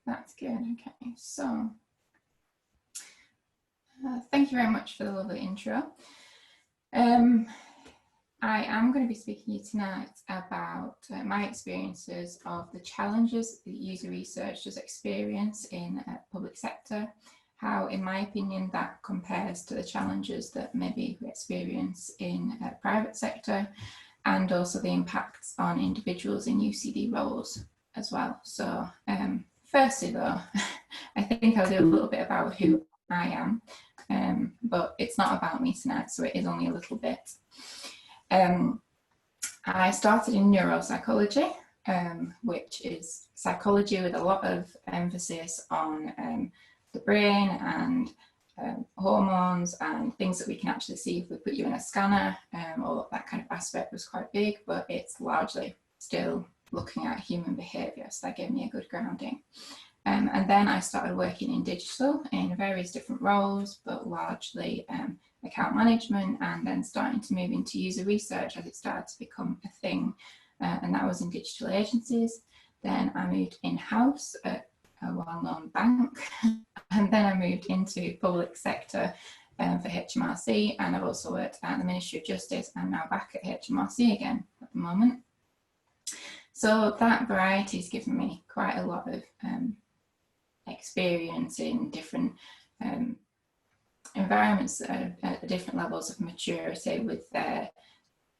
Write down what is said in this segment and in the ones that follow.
That's good. Okay, so thank you very much for the lovely intro. I am going to be speaking to you tonight about my experiences of the challenges that user researchers experience in public sector, how, in my opinion, that compares to the challenges that maybe we experience in private sector, and also the impacts on individuals in UCD roles as well. So firstly though, I think I'll do a little bit about who I am, but it's not about me tonight, so it is only a little bit. I started in neuropsychology, which is psychology with a lot of emphasis on the brain and hormones and things that we can actually see if we put you in a scanner. All that kind of aspect was quite big, but it's largely still looking at human behaviour, so that gave me a good grounding. And then I started working in digital in various different roles, but largely account management, and then starting to move into user research as it started to become a thing, and that was in digital agencies. Then I moved in-house at a well-known bank, and then I moved into public sector for HMRC, and I've also worked at the Ministry of Justice and now back at HMRC again at the moment. So that variety has given me quite a lot of experience in different environments at different levels of maturity with their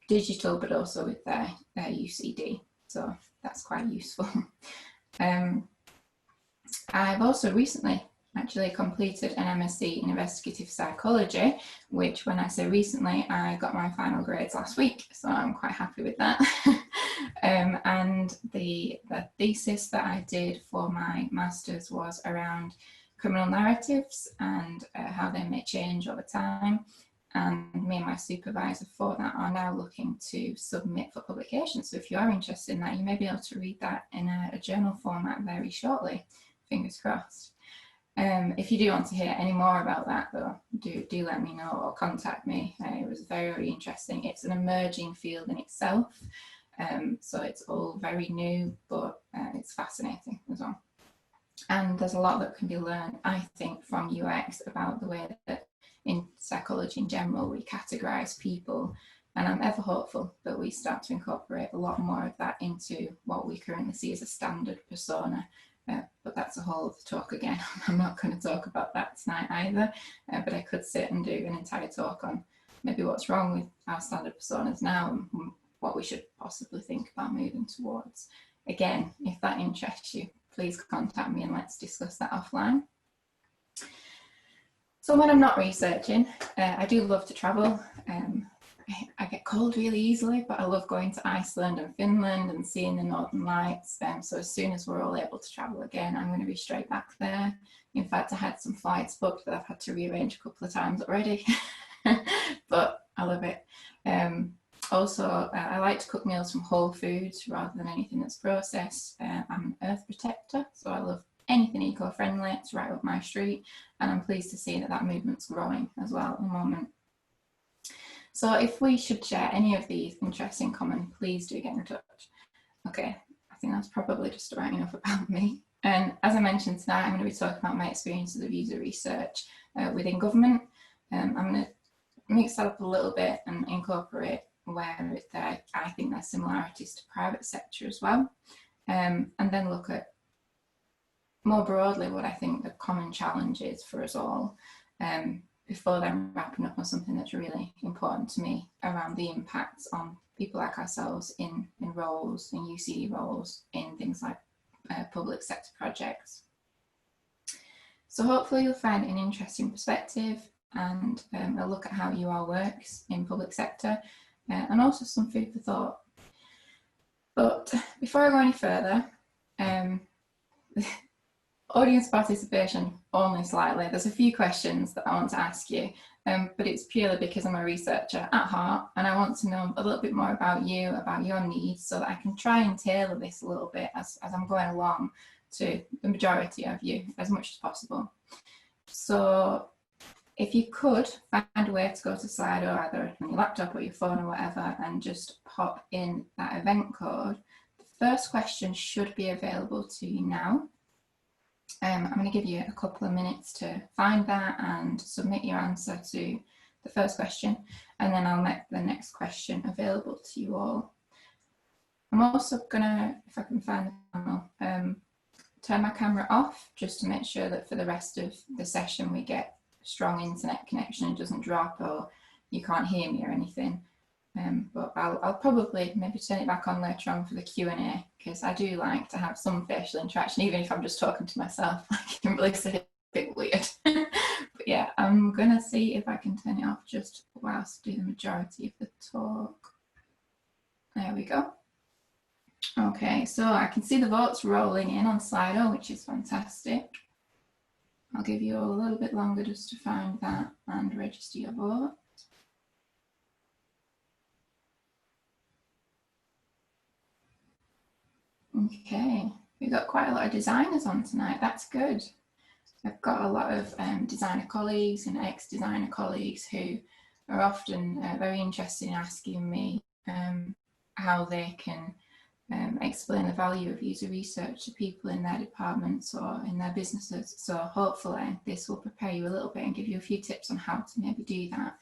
digital, but also with their UCD. So that's quite useful. I've also recently actually completed an MSc in investigative psychology, which, when I say recently, I got my final grades last week, so I'm quite happy with that. And the thesis that I did for my master's was around criminal narratives and how they may change over time. And me and my supervisor for that are now looking to submit for publication. So if you are interested in that, you may be able to read that in a journal format very shortly, fingers crossed. If you do want to hear any more about that though, do let me know or contact me. It was very, very interesting. It's an emerging field in itself. So it's all very new, but it's fascinating as well. And there's a lot that can be learned, I think, from UX about the way that in psychology in general we categorize people. And I'm ever hopeful that we start to incorporate a lot more of that into what we currently see as a standard persona. But that's a whole other talk again. I'm not going to talk about that tonight either, but I could sit and do an entire talk on maybe what's wrong with our standard personas now and what we should possibly think about moving towards. Again, if that interests you, please contact me and let's discuss that offline. So when I'm not researching, I do love to travel. I get cold really easily, but I love going to Iceland and Finland and seeing the Northern Lights. So as soon as we're all able to travel again, I'm going to be straight back there. In fact, I had some flights booked that I've had to rearrange a couple of times already, but I love it. Also, I like to cook meals from whole foods rather than anything that's processed. I'm an earth protector, so I love anything eco-friendly. It's right up my street, and I'm pleased to see that that movement's growing as well at the moment. So if we should share any of these interests in common, please do get in touch. Okay, I think that's probably just about enough about me. And as I mentioned tonight, I'm going to be talking about my experiences of user research within government. I'm going to mix that up a little bit and incorporate where I think there's similarities to private sector as well. And then look at more broadly what I think the common challenge is for us all. Before then wrapping up on something that's really important to me around the impacts on people like ourselves in roles, in UCD roles, in things like public sector projects. So hopefully you'll find an interesting perspective and a look at how UR works in public sector and also some food for thought. But before I go any further, audience participation only slightly. There's a few questions that I want to ask you, but it's purely because I'm a researcher at heart and I want to know a little bit more about you, about your needs, so that I can try and tailor this a little bit as I'm going along to the majority of you as much as possible. So if you could find a way to go to Slido, either on your laptop or your phone or whatever, and just pop in that event code, the first question should be available to you now. I'm going to give you a couple of minutes to find that and submit your answer to the first question, and then I'll make the next question available to you all. I'm also going to, if I can find the camera, turn my camera off just to make sure that for the rest of the session we get a strong internet connection, it doesn't drop or you can't hear me or anything. But I'll probably maybe turn it back on later on for the Q&A, because I do like to have some facial interaction, even if I'm just talking to myself. I can really say it's a bit weird. But yeah, I'm gonna see if I can turn it off just whilst I do the majority of the talk. There we go. Okay, so I can see the votes rolling in on Slido, which is fantastic. I'll give you a little bit longer just to find that and register your vote. Okay, we've got quite a lot of designers on tonight. That's good. I've got a lot of designer colleagues and ex-designer colleagues who are often very interested in asking me how they can explain the value of user research to people in their departments or in their businesses. So hopefully this will prepare you a little bit and give you a few tips on how to maybe do that,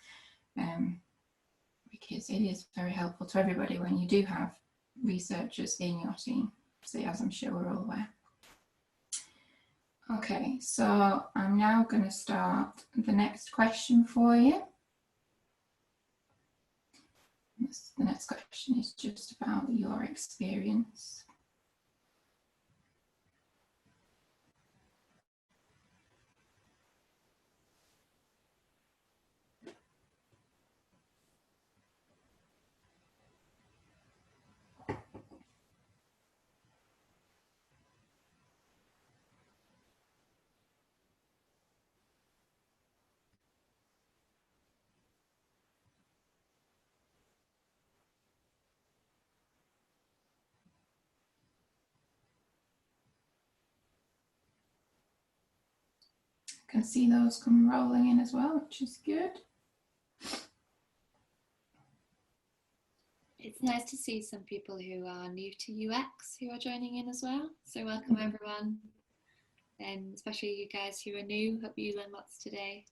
because it is very helpful to everybody when you do have researchers in your team, so as I'm sure we're all aware. Okay, so I'm now going to start the next question for you. The next question is just about your experience. I can see those come rolling in as well, which is good. It's nice to see some people who are new to UX who are joining in as well. So welcome everyone, and especially you guys who are new. Hope you learn lots today.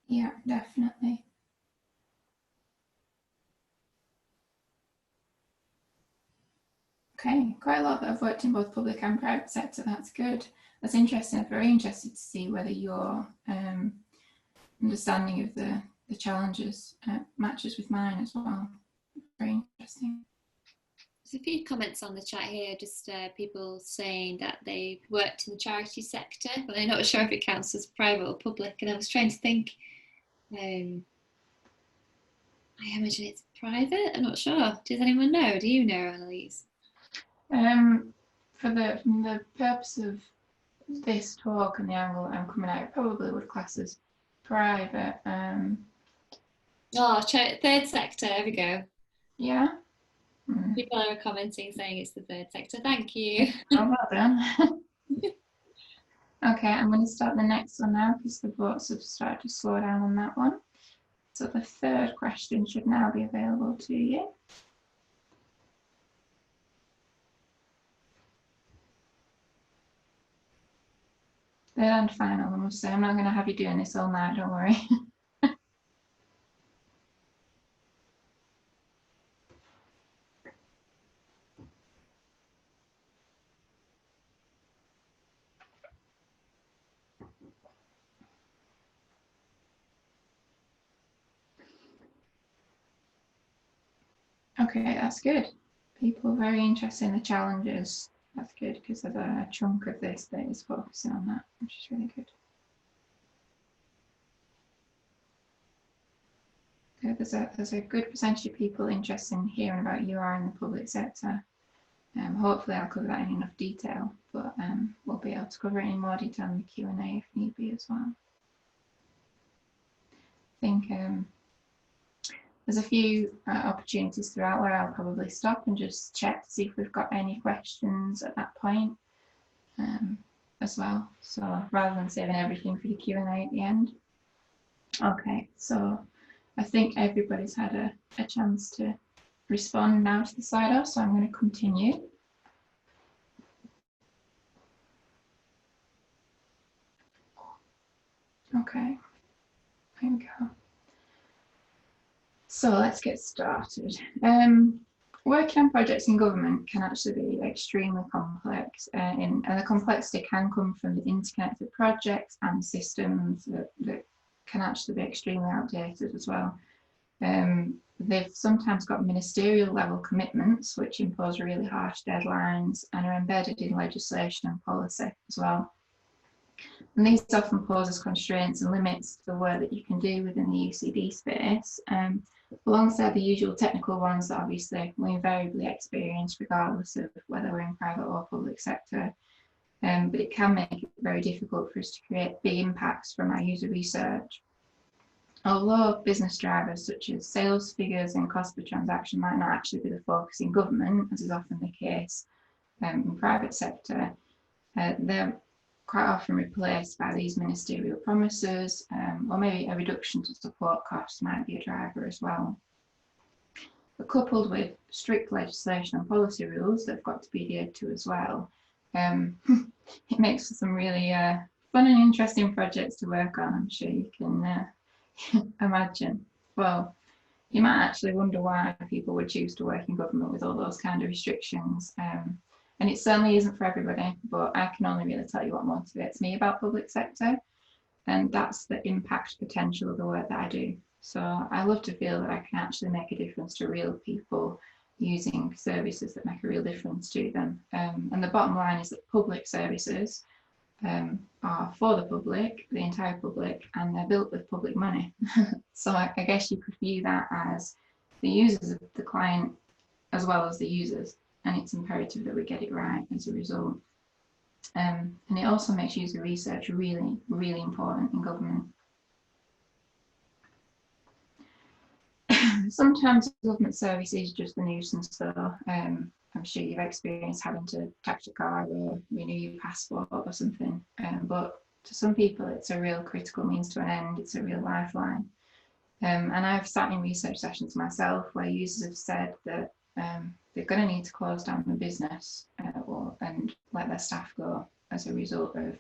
Yeah, definitely. Okay, quite a lot that I've worked in both public and private sector. That's good. That's interesting. I'm very interested to see whether your understanding of the challenges matches with mine as well. Very interesting. There's a few comments on the chat here, just people saying that they've worked in the charity sector, but they're not sure if it counts as private or public. And I was trying to think, I imagine it's private. I'm not sure. Does anyone know? Do you know, Annaliese? For the purpose of this talk and the angle that I'm coming at, it probably would class as private. Oh, third sector. There we go. Yeah. People are commenting saying it's the third sector. Thank you. Oh, well done. Okay, I'm going to start the next one now because the votes have started to slow down on that one. So the third question should now be available to you. Third and final, I must say. I'm not going to have you doing this all night, don't worry. Okay, that's good. People are very interested in the challenges. That's good because there's a chunk of this that is focusing on that, which is really good. Okay, there's a good percentage of people interested in hearing about UR in the public sector. Hopefully I'll cover that in enough detail, but we'll be able to cover it in more detail in the Q&A if need be as well. I think there's a few opportunities throughout where I'll probably stop and just check to see if we've got any questions at that point as well. So rather than saving everything for the Q&A at the end. Okay, so I think everybody's had a chance to respond now to the Slido, so I'm going to continue. Okay, there we go. So let's get started. Working on projects in government can actually be extremely complex, and the complexity can come from the interconnected projects and systems that can actually be extremely outdated as well. They've sometimes got ministerial level commitments which impose really harsh deadlines and are embedded in legislation and policy as well. And these often pose constraints and limits to the work that you can do within the UCD space, alongside the usual technical ones that obviously we invariably experience regardless of whether we're in private or public sector. But it can make it very difficult for us to create big impacts from our user research. Although business drivers such as sales figures and cost per transaction might not actually be the focus in government, as is often the case in private sector, they're quite often replaced by these ministerial promises, or maybe a reduction to support costs might be a driver as well. But coupled with strict legislation and policy rules that have got to be adhered to as well, it makes for some really fun and interesting projects to work on, I'm sure you can imagine. Well, you might actually wonder why people would choose to work in government with all those kind of restrictions. And it certainly isn't for everybody, but I can only really tell you what motivates me about public sector, and that's the impact potential of the work that I do. So I love to feel that I can actually make a difference to real people using services that make a real difference to them. And the bottom line is that public services are for the public, the entire public, and they're built with public money. So I guess you could view that as the users of the client as well as the users. And it's imperative that we get it right as a result. And it also makes user research really, really important in government. Sometimes government service is just a nuisance though. I'm sure you've experienced having to tax your car or renew your passport or something. But to some people, it's a real critical means to an end. It's a real lifeline. And I've sat in research sessions myself where users have said that they're going to need to close down the business and let their staff go as a result of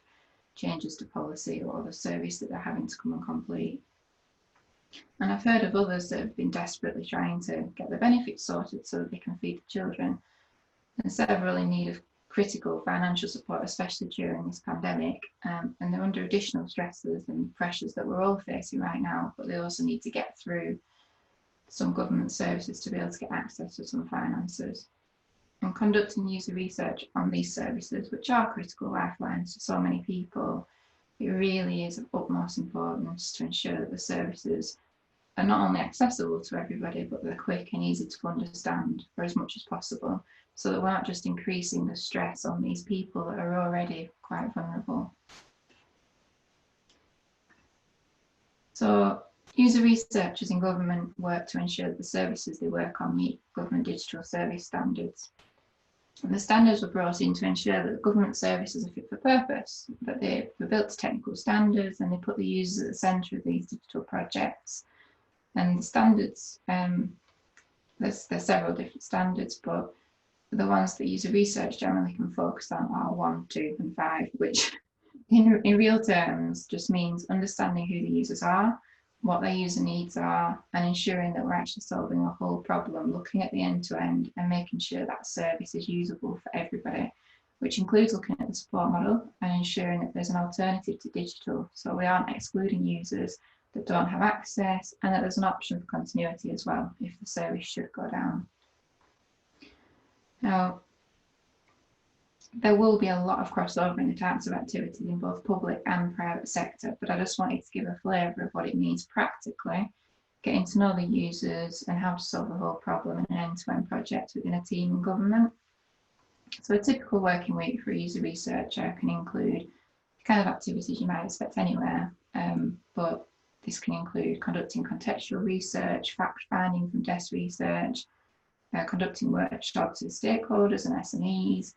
changes to policy or the service that they're having to come and complete. And I've heard of others that have been desperately trying to get the benefits sorted so that they can feed the children, and several in need of critical financial support, especially during this pandemic. And they're under additional stresses and pressures that we're all facing right now, but they also need to get through some government services to be able to get access to some finances. And conducting user research on these services, which are critical lifelines to so many people, it really is of utmost importance to ensure that the services are not only accessible to everybody, but they're quick and easy to understand for as much as possible, so that we're not just increasing the stress on these people that are already quite vulnerable. So user researchers in government work to ensure that the services they work on meet government digital service standards. And the standards were brought in to ensure that government services are fit for purpose, that they were built to technical standards, and they put the users at the centre of these digital projects. And the standards, there's several different standards, but the ones that user research generally can focus on are 1, 2, and 5, which in real terms just means understanding who the users are, what their user needs are, and ensuring that we're actually solving the whole problem, looking at the end-to-end and making sure that service is usable for everybody, which includes looking at the support model and ensuring that there's an alternative to digital, so we aren't excluding users that don't have access, and that there's an option for continuity as well if the service should go down. Now, there will be a lot of crossover in the types of activities in both public and private sector, but I just wanted to give a flavour of what it means practically, getting to know the users and how to solve the whole problem in an end-to-end project within a team in government. So a typical working week for a user researcher can include the kind of activities you might expect anywhere, but this can include conducting contextual research, fact-finding from desk research, conducting workshops with stakeholders and SMEs,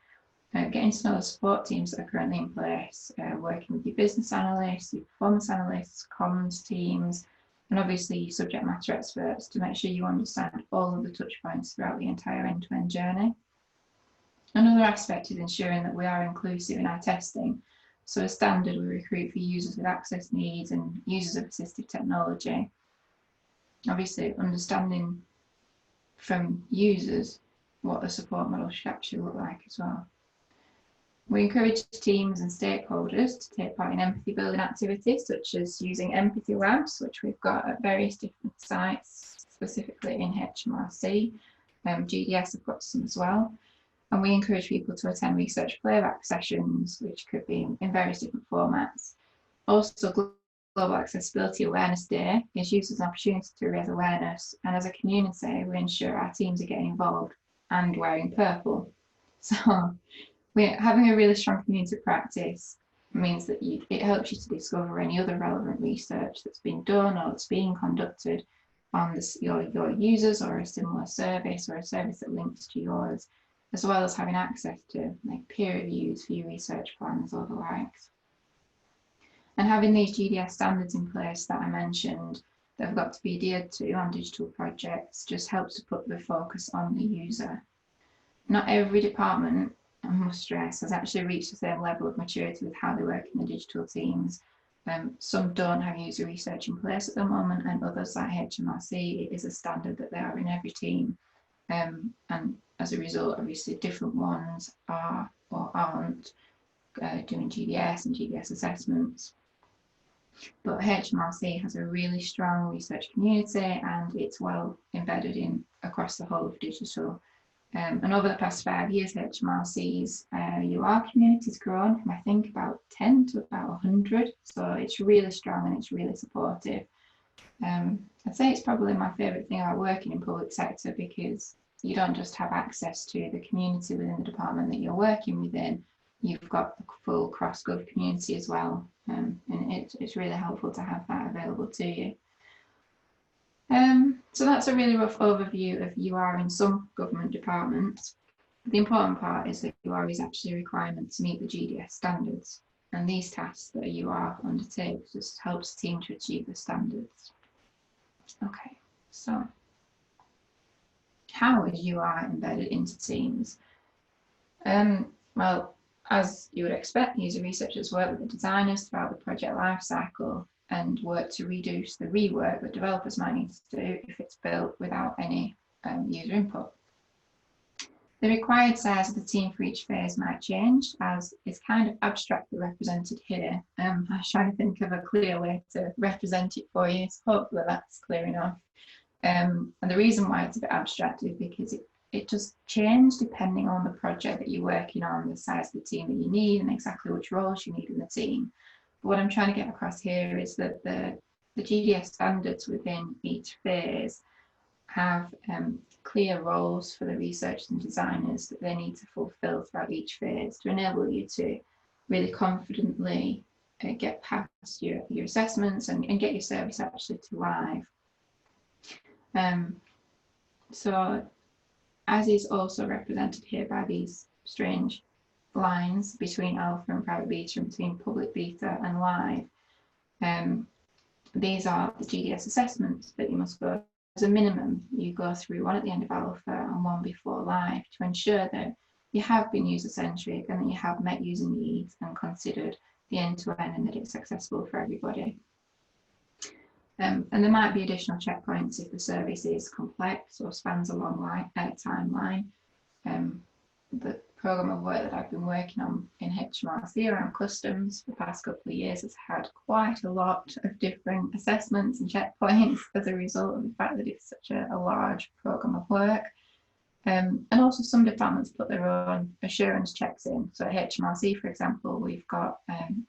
getting to know the support teams that are currently in place, working with your business analysts, your performance analysts, comms teams, and obviously your subject matter experts to make sure you understand all of the touch points throughout the entire end-to-end journey. Another aspect is ensuring that we are inclusive in our testing. So a standard we recruit for users with access needs and users of assistive technology. Obviously, understanding from users what the support model should actually look like as well. We encourage teams and stakeholders to take part in empathy building activities, such as using empathy labs, which we've got at various different sites, specifically in HMRC. GDS have got some as well. And we encourage people to attend research playback sessions, which could be in various different formats. Also, Global Accessibility Awareness Day is used as an opportunity to raise awareness, and as a community, we ensure our teams are getting involved and wearing purple. So having a really strong community practice means that it helps you to discover any other relevant research that's been done or that's being conducted on your users, or a similar service, or a service that links to yours, as well as having access to like peer reviews for your research plans or the likes. And having these GDS standards in place that I mentioned that have got to be adhered to on digital projects just helps to put the focus on the user. Not every department, I must stress, has actually reached the same level of maturity with how they work in the digital teams. Some don't have user research in place at the moment, and others like HMRC, it is a standard that they are in every team. And as a result, obviously different ones are or aren't doing GDS and GDS assessments. But HMRC has a really strong research community, and it's well embedded in across the whole of digital. And over the past 5 years, HMRC's UR community has grown from, I think, about 10 to about 100. So it's really strong and it's really supportive. I'd say it's probably my favourite thing about working in public sector, because you don't just have access to the community within the department that you're working within, you've got the full cross-gov community as well. And it's really helpful to have that available to you. So that's a really rough overview of UR in some government departments. The important part is that UR is actually a requirement to meet the GDS standards, and these tasks that a UR undertakes just helps the team to achieve the standards. Okay, so how is UR embedded into teams? Well, as you would expect, user researchers work with the designers throughout the project lifecycle and work to reduce the rework that developers might need to do if it's built without any user input. The required size of the team for each phase might change, as is kind of abstractly represented here. I was trying to think of a clear way to represent it for you, so hopefully that's clear enough. And the reason why it's a bit abstract is because it just changes depending on the project that you're working on, the size of the team that you need, and exactly which roles you need in the team. But what I'm trying to get across here is that the GDS standards within each phase have clear roles for the researchers and designers that they need to fulfill throughout each phase to enable you to really confidently get past your assessments and get your service actually to live. So as is also represented here by these strange lines between alpha and private beta, and between public beta and live. These are the GDS assessments that you must go. As a minimum, you go through one at the end of alpha and one before live to ensure that you have been user-centric and that you have met user needs and considered the end-to-end and that it's accessible for everybody. And there might be additional checkpoints if the service is complex or spans a long timeline. The programme of work that I've been working on in HMRC around customs for the past couple of years has had quite a lot of different assessments and checkpoints as a result of the fact that it's such a large programme of work. And also some departments put their own assurance checks in. So at HMRC, for example, we've got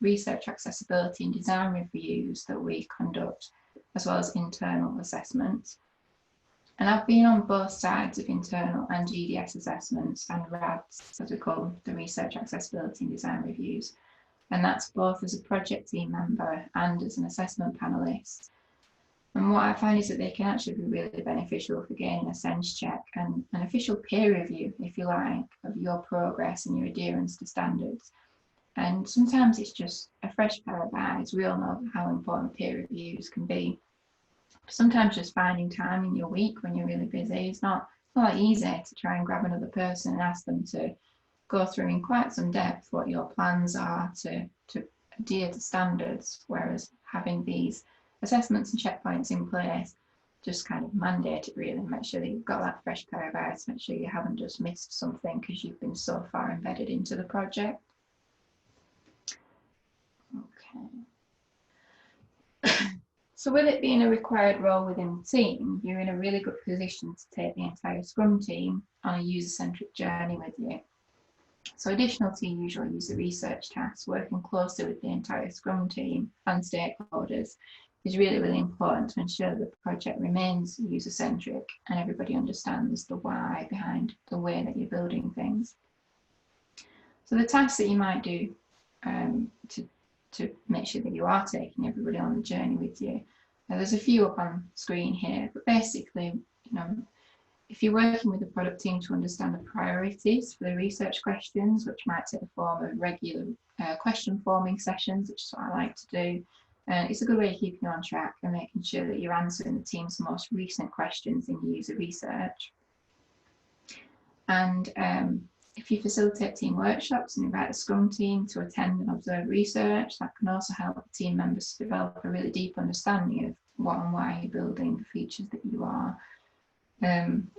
research accessibility and design reviews that we conduct, as well as internal assessments. And I've been on both sides of internal and GDS assessments and RADs, as we call them, the research accessibility and design reviews. And that's both as a project team member and as an assessment panelist. And what I find is that they can actually be really beneficial for gaining a sense check and an official peer review, if you like, of your progress and your adherence to standards. And sometimes it's just a fresh pair of eyes. We all know how important peer reviews can be. Sometimes just finding time in your week when you're really busy, it's not easy to try and grab another person and ask them to go through in quite some depth what your plans are to adhere to standards, whereas having these assessments and checkpoints in place just kind of mandate it really, make sure that you've got that fresh pair of eyes, make sure you haven't just missed something because you've been so far embedded into the project. Okay. So with it being a required role within the team, you're in a really good position to take the entire Scrum team on a user-centric journey with you. So additional to usual user research tasks, working closely with the entire Scrum team and stakeholders is really, really important to ensure that the project remains user-centric and everybody understands the why behind the way that you're building things. So the tasks that you might do to make sure that you are taking everybody on the journey with you. There's a few up on screen here, but basically, if you're working with the product team to understand the priorities for the research questions, which might take the form of regular question forming sessions, which is what I like to do, it's a good way of keeping you on track and making sure that you're answering the team's most recent questions in user research. And if you facilitate team workshops and invite the Scrum team to attend and observe research, that can also help team members to develop a really deep understanding of what and why you're building the features that you are.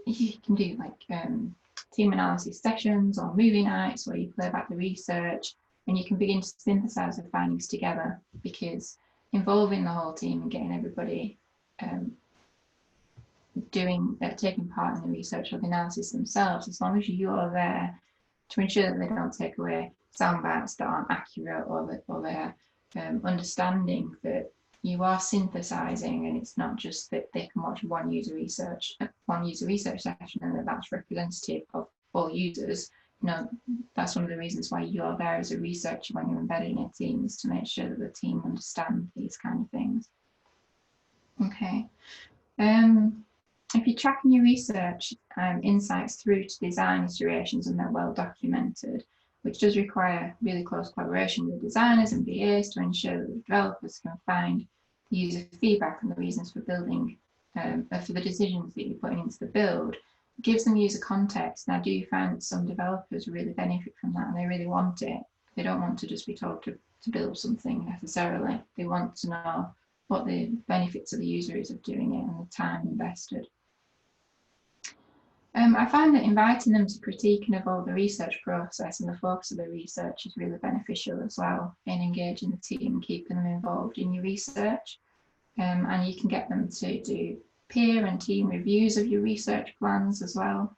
You can do like team analysis sessions or movie nights where you play back the research and you can begin to synthesize the findings together, because involving the whole team and getting everybody taking part in the research or the analysis themselves, as long as you're there to ensure that they don't take away sound bites that aren't accurate, or they're understanding that you are synthesizing, and it's not just that they can watch one user research session and that's representative of all users. That's one of the reasons why you're there as a researcher when you're embedded in a team, is to make sure that the team understand these kind of things. Okay. If you're tracking your research insights through to design iterations and they're well documented, which does require really close collaboration with designers and BAs to ensure that the developers can find the user feedback and the reasons for building, for the decisions that you're putting into the build, it gives them user context. And I do find that some developers really benefit from that and they really want it. They don't want to just be told to build something necessarily. They want to know what the benefits of the user is of doing it and the time invested. I find that inviting them to critique and evolve the research process and the focus of the research is really beneficial as well in engaging the team and keeping them involved in your research. And you can get them to do peer and team reviews of your research plans as well.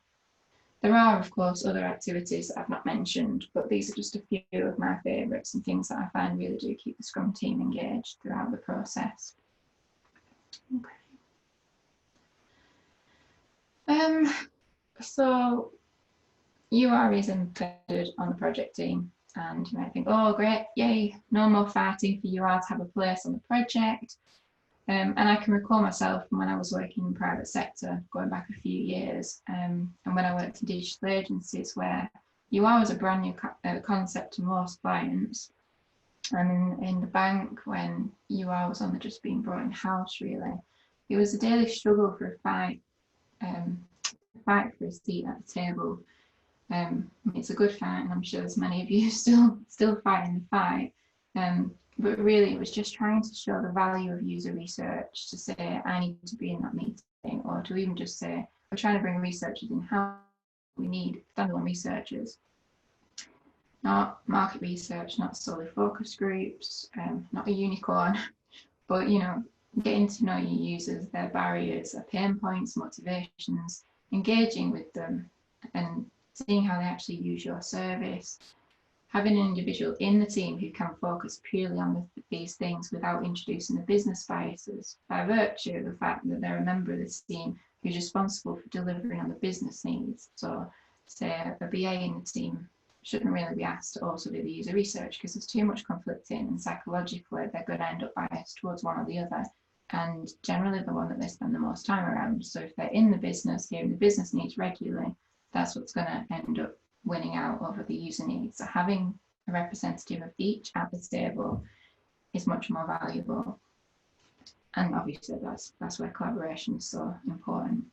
There are, of course, other activities that I've not mentioned, but these are just a few of my favourites and things that I find really do keep the Scrum team engaged throughout the process. Okay. So UR is embedded on the project team, and you might think, oh great, yay, no more fighting for UR to have a place on the project. And I can recall myself from when I was working in the private sector, going back a few years, and when I worked in digital agencies where UR was a brand new concept to most clients. And in the bank, when UR was only just being brought in-house really, it was a daily struggle for a fight for a seat at the table. It's a good fight, and I'm sure there's many of you still fighting the fight. But really, it was just trying to show the value of user research, to say, I need to be in that meeting, or to even just say, we're trying to bring researchers in, how we need standalone researchers. Not market research, not solely focus groups, not a unicorn, but getting to know your users, their barriers, their pain points, motivations, engaging with them and seeing how they actually use your service. Having an individual in the team who can focus purely on these things without introducing the business biases, by virtue of the fact that they're a member of this team who's responsible for delivering on the business needs. So say a BA in the team shouldn't really be asked to also do the user research, because there's too much conflicting, and psychologically they're going to end up biased towards one or the other, and generally the one that they spend the most time around. So if they're in the business, hearing the business needs regularly, that's what's going to end up winning out over the user needs. So having a representative of each at the table is much more valuable. And obviously that's where collaboration is so important.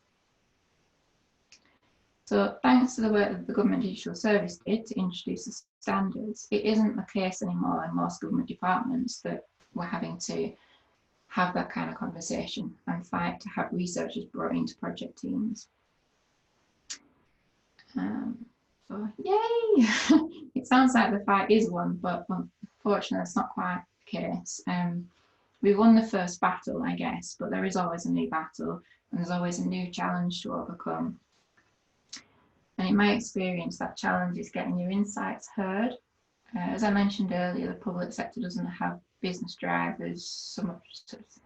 So thanks to the work that the Government Digital Service did to introduce the standards, it isn't the case anymore in most government departments that we're having to have that kind of conversation and fight to have researchers brought into project teams. So yay! It sounds like the fight is won, but unfortunately it's not quite the case. We won the first battle, I guess, but there is always a new battle and there's always a new challenge to overcome. And in my experience, that challenge is getting your insights heard. As I mentioned earlier, the public sector doesn't have business drivers so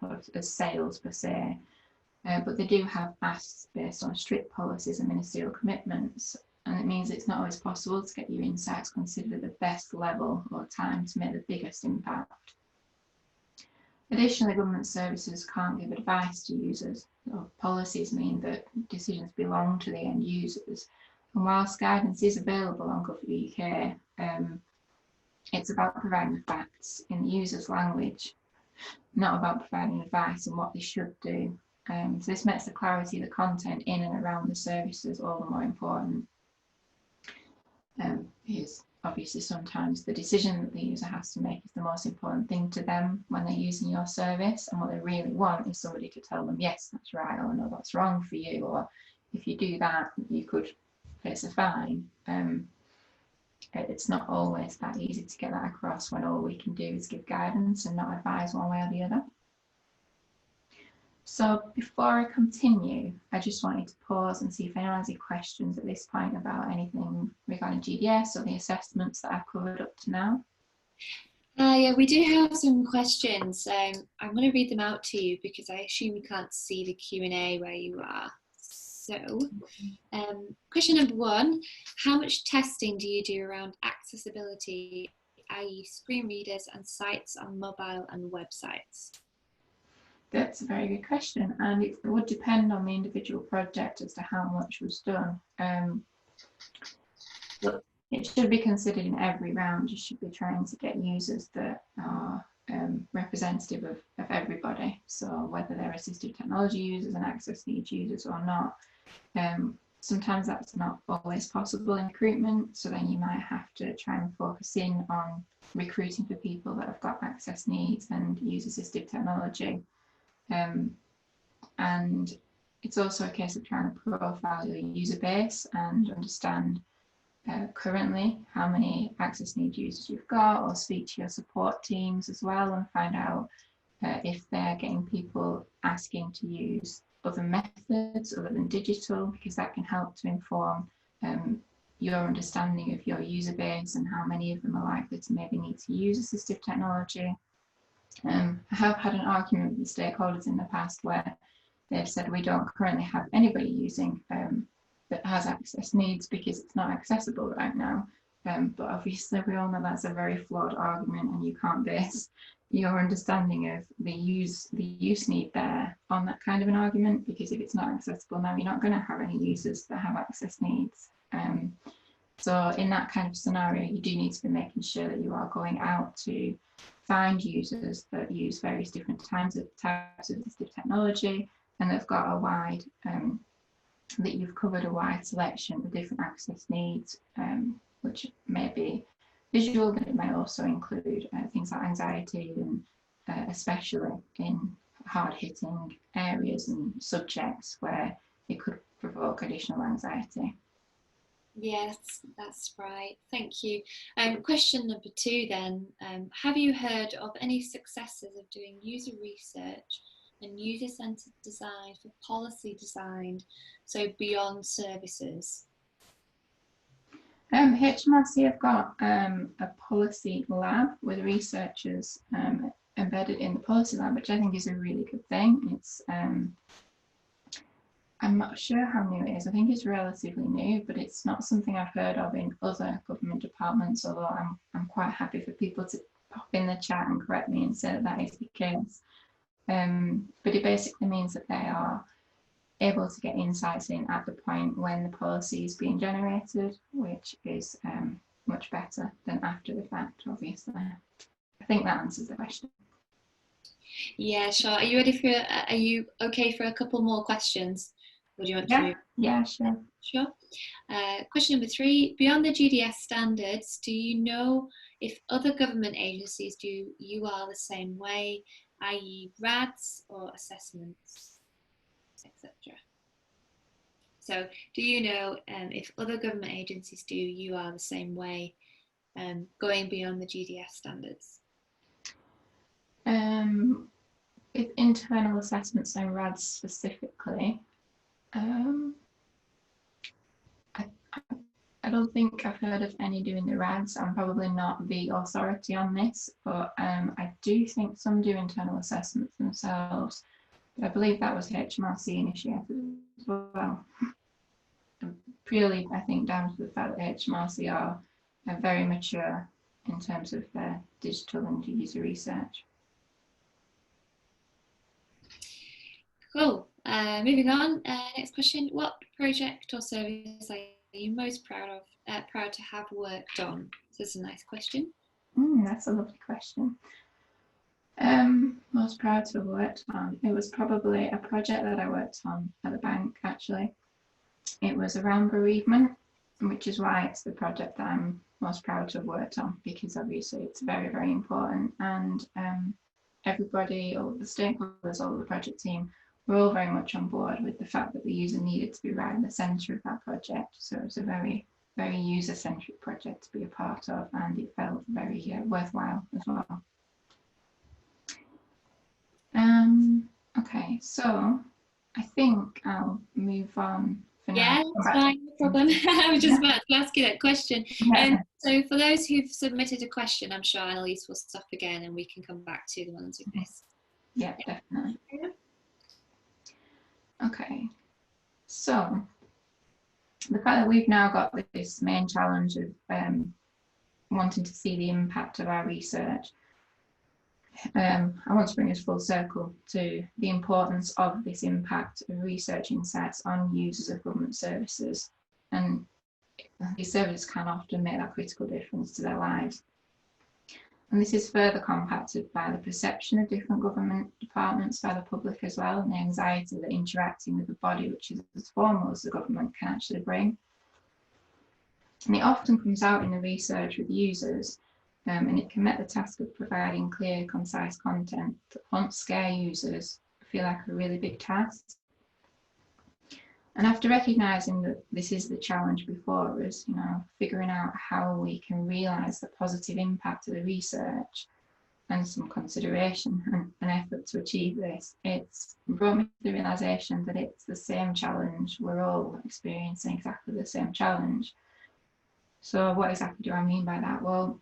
much as sales per se, but they do have asks based on strict policies and ministerial commitments. And it means it's not always possible to get your insights considered at the best level or time to make the biggest impact. Additionally, government services can't give advice to users. Policies mean that decisions belong to the end users. And whilst guidance is available on Gov.uk, it's about providing the facts in the user's language, not about providing advice on what they should do. So this makes the clarity of the content in and around the services all the more important. Because obviously sometimes the decision that the user has to make is the most important thing to them when they're using your service, and what they really want is somebody to tell them, yes, that's right, or no, that's wrong for you, or if you do that, you could face a fine. It's not always that easy to get that across when all we can do is give guidance and not advise one way or the other. So before I continue, I just wanted to pause and see if anyone has any questions at this point about anything regarding GDS or the assessments that I've covered up to now. Yeah, we do have some questions. I'm going to read them out to you because I assume you can't see the Q&A where you are. So, question number 1, how much testing do you do around accessibility, i.e. screen readers and sites on mobile and websites? That's a very good question, and it would depend on the individual project as to how much was done. But it should be considered in every round. You should be trying to get users that are representative of everybody. So whether they're assistive technology users and access needs users or not. Sometimes that's not always possible in recruitment, so then you might have to try and focus in on recruiting for people that have got access needs and use assistive technology. And it's also a case of trying to profile your user base and understand currently how many access need users you've got, or speak to your support teams as well and find out if they're getting people asking to use other methods other than digital, because that can help to inform your understanding of your user base and how many of them are likely to maybe need to use assistive technology. I have had an argument with the stakeholders in the past where they've said we don't currently have anybody using that has access needs because it's not accessible right now. But obviously we all know that's a very flawed argument, and you can't base your understanding of the use need there on that kind of an argument, because if it's not accessible now, you're not going to have any users that have access needs. So in that kind of scenario, you do need to be making sure that you are going out to find users that use various different types of assistive technology, and they've got a wide, that you've covered a wide selection of different access needs, which may be visual, but it may also include things like anxiety, and especially in hard-hitting areas and subjects where it could provoke additional anxiety. Yes, that's right. Thank you. Question number 2 then. Have you heard of any successes of doing user research and user-centered design for policy design, so beyond services? HMRC have got a policy lab with researchers embedded in the policy lab, which I think is a really good thing. It's I'm not sure how new it is. I think it's relatively new, but it's not something I've heard of in other government departments, although I'm quite happy for people to pop in the chat and correct me and say that that is the case. But it basically means that they are able to get insights in at the point when the policy is being generated, which is much better than after the fact, obviously. I think that answers the question. Yeah, sure. Are you ready for, are you okay for a couple more questions? Or do you want Yeah, to? yeah, sure. Sure. Question number 3, beyond the GDS standards, do you know if other government agencies do UR the same way, i.e. RADs or assessments, etc.? So do you know if other government agencies do UR the same way, going beyond the GDS standards? With internal assessments and RADs specifically, I don't think I've heard of any doing the RADs. I'm probably not the authority on this, but I do think some do internal assessments themselves. But I believe that was HMRC initiated as well. Purely, I think, down to the fact that HMRC are very mature in terms of their digital and user research. Cool. Moving on. Next question: what project or service are you most proud to have worked on? So this is a nice question. That's a lovely question. Most proud to have worked on. It was probably a project that I worked on at the bank, actually. It was around bereavement, which is why it's the project that I'm most proud to have worked on, because obviously it's very, very important. And everybody, all the stakeholders, all the project team, were all very much on board with the fact that the user needed to be right in the centre of that project. So it was a very, very user-centric project to be a part of, and it felt very worthwhile as well. Okay, so I think I'll move on for now. Yeah, that's fine, no problem. I was just about to ask you that question. Yeah. So for those who've submitted a question, I'm sure Annaliese will stop again and we can come back to the ones we've missed. Yeah, definitely. Okay, so the fact that we've now got this main challenge of wanting to see the impact of our research, I want to bring us full circle to the importance of this impact of research insights on users of government services. And these services can often make that critical difference to their lives. And this is further compacted by the perception of different government departments by the public as well, and the anxiety that interacting with a body which is as formal as the government can actually bring. And it often comes out in the research with users, and it can make the task of providing clear, concise content that won't scare users feel like a really big task. And after recognising that this is the challenge before us, figuring out how we can realise the positive impact of the research and some consideration and effort to achieve this, it's brought me to the realisation that it's the same challenge. We're all experiencing exactly the same challenge. So what exactly do I mean by that? Well,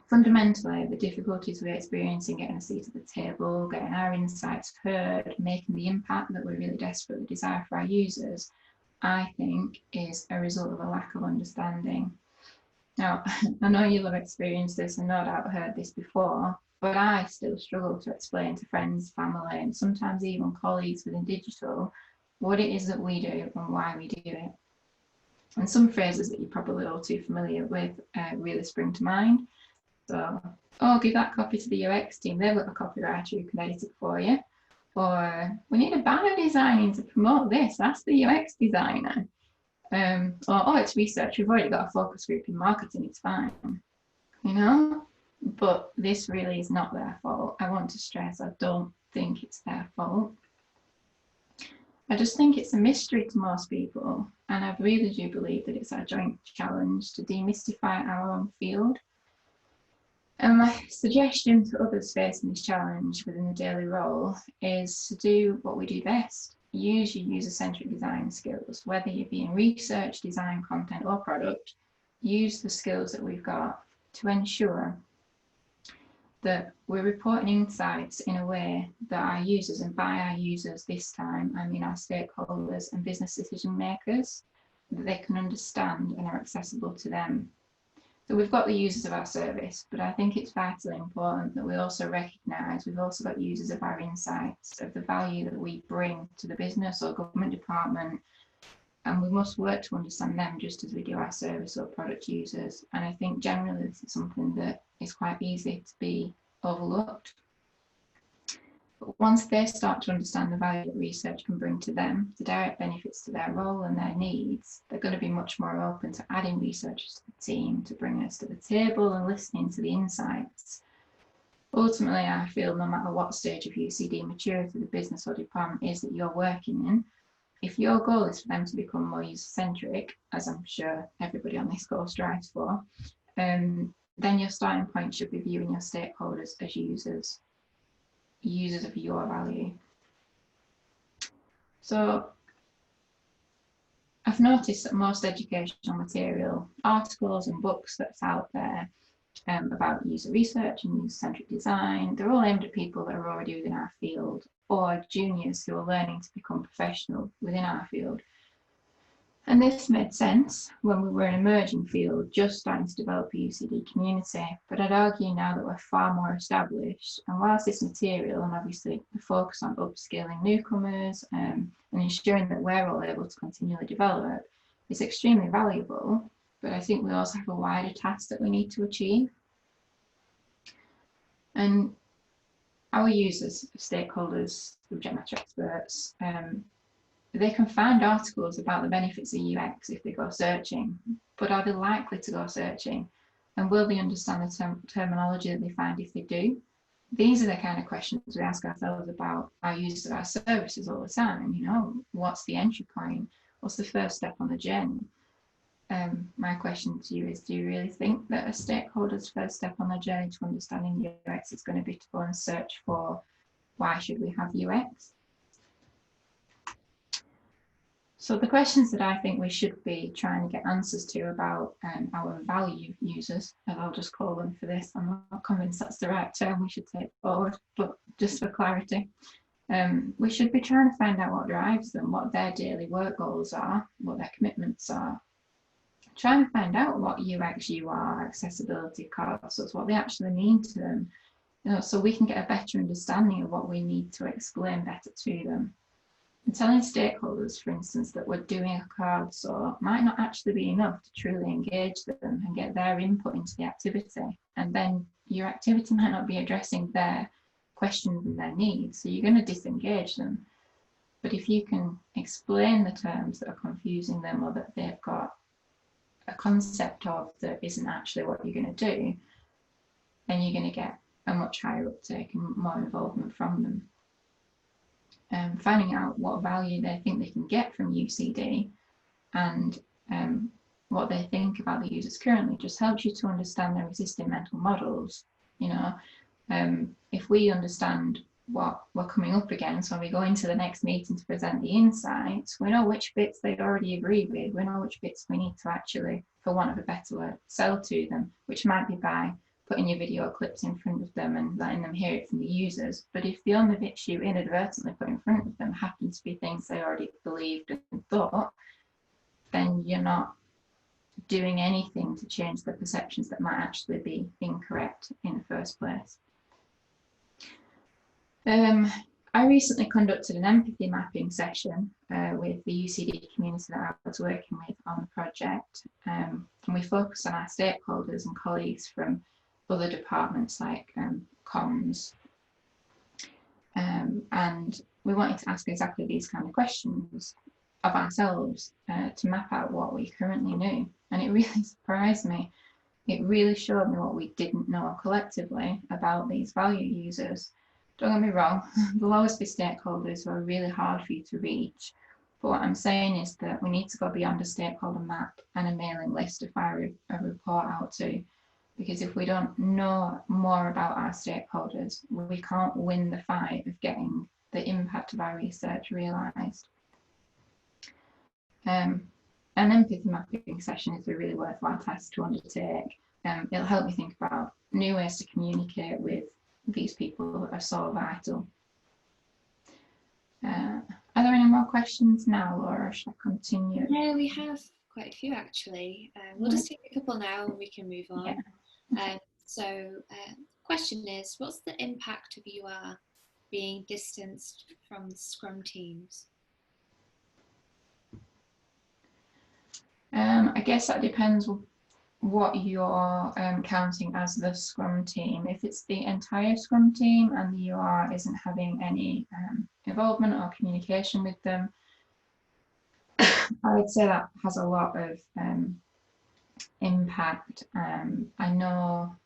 fundamentally, the difficulties we're experiencing getting a seat at the table, getting our insights heard, making the impact that we really desperately desire for our users, I think is a result of a lack of understanding. Now, I know you'll have experienced this and no doubt heard this before, but I still struggle to explain to friends, family, and sometimes even colleagues within digital what it is that we do and why we do it. And some phrases that you're probably all too familiar with really spring to mind. So, give that copy to the UX team, they've got a copywriter who can edit it for you. Or, we need a banner designing to promote this, that's the UX designer. Or, it's research, we've already got a focus group in marketing, it's fine. But this really is not their fault. I want to stress, I don't think it's their fault. I just think it's a mystery to most people, and I really do believe that it's our joint challenge to demystify our own field. And my suggestion to others facing this challenge within the daily role is to do what we do best. Use your user-centric design skills, whether you be in research, design, content, or product. Use the skills that we've got to ensure that we're reporting insights in a way that our users, and by our users this time, I mean our stakeholders and business decision makers, that they can understand and are accessible to them. So we've got the users of our service, but I think it's vitally important that we also recognise we've also got users of our insights, of the value that we bring to the business or government department, and we must work to understand them just as we do our service or product users. And I think generally this is something that is quite easy to be overlooked. But once they start to understand the value that research can bring to them, the direct benefits to their role and their needs, they're going to be much more open to adding researchers to the team, to bringing us to the table and listening to the insights. Ultimately, I feel no matter what stage of UCD maturity the business or department is that you're working in, if your goal is for them to become more user-centric, as I'm sure everybody on this call strives for, then your starting point should be viewing your stakeholders as users of your value. So I've noticed that most educational material, articles and books that's out there about user research and user-centric design, they're all aimed at people that are already within our field or juniors who are learning to become professional within our field. And this made sense when we were an emerging field just starting to develop a UCD community, but I'd argue now that we're far more established, and whilst this material and obviously the focus on upskilling newcomers and ensuring that we're all able to continually develop is extremely valuable, but I think we also have a wider task that we need to achieve. And our users, stakeholders, subject matter experts, they can find articles about the benefits of UX if they go searching, but are they likely to go searching? And will they understand the terminology that they find if they do? These are the kind of questions we ask ourselves about our use of our services all the time. You know, what's the entry point? What's the first step on the journey? My question to you is, do you really think that a stakeholder's first step on their journey to understanding UX is going to be to go and search for why should we have UX? So the questions that I think we should be trying to get answers to about our value users, as I'll just call them for this, I'm not convinced that's the right term we should take forward, but just for clarity, we should be trying to find out what drives them, what their daily work goals are, what their commitments are. Try and find out what UX, UI, accessibility costs, what they actually mean to them, you know, so we can get a better understanding of what we need to explain better to them. And telling stakeholders, for instance, that we're doing a card sort might not actually be enough to truly engage them and get their input into the activity. And then your activity might not be addressing their questions and their needs, so you're going to disengage them. But if you can explain the terms that are confusing them or that they've got a concept of that isn't actually what you're going to do, then you're going to get a much higher uptake and more involvement from them. Finding out what value they think they can get from UCD and what they think about the users currently just helps you to understand their existing mental models. You know, if we understand what we're coming up against when we go into the next meeting to present the insights, we know which bits they already agree with, we know which bits we need to actually, for want of a better word, sell to them, which might be by putting your video clips in front of them and letting them hear it from the users. But if the only bits you inadvertently put in front of them happen to be things they already believed and thought, then you're not doing anything to change the perceptions that might actually be incorrect in the first place. I recently conducted an empathy mapping session with the UCD community that I was working with on the project, and we focused on our stakeholders and colleagues from other departments like comms, and we wanted to ask exactly these kind of questions of ourselves to map out what we currently knew. And it really surprised me. It really showed me what we didn't know collectively about these value users. Don't get me wrong, there'll always be stakeholders who are really hard for you to reach. But what I'm saying is that we need to go beyond a stakeholder map and a mailing list to fire a report out to. Because if we don't know more about our stakeholders, we can't win the fight of getting the impact of our research realised. An empathy mapping session is a really worthwhile task to undertake. It'll help me think about new ways to communicate with these people that are so vital. Are there any more questions now, Laura, or should I continue? Yeah, we have quite a few actually. We'll just take a couple now and we can move on. Yeah. Question is, what's the impact of UR being distanced from the Scrum teams? I guess that depends what you're counting as the Scrum team. If it's the entire Scrum team and the UR isn't having any involvement or communication with them, I would say that has a lot of impact. I know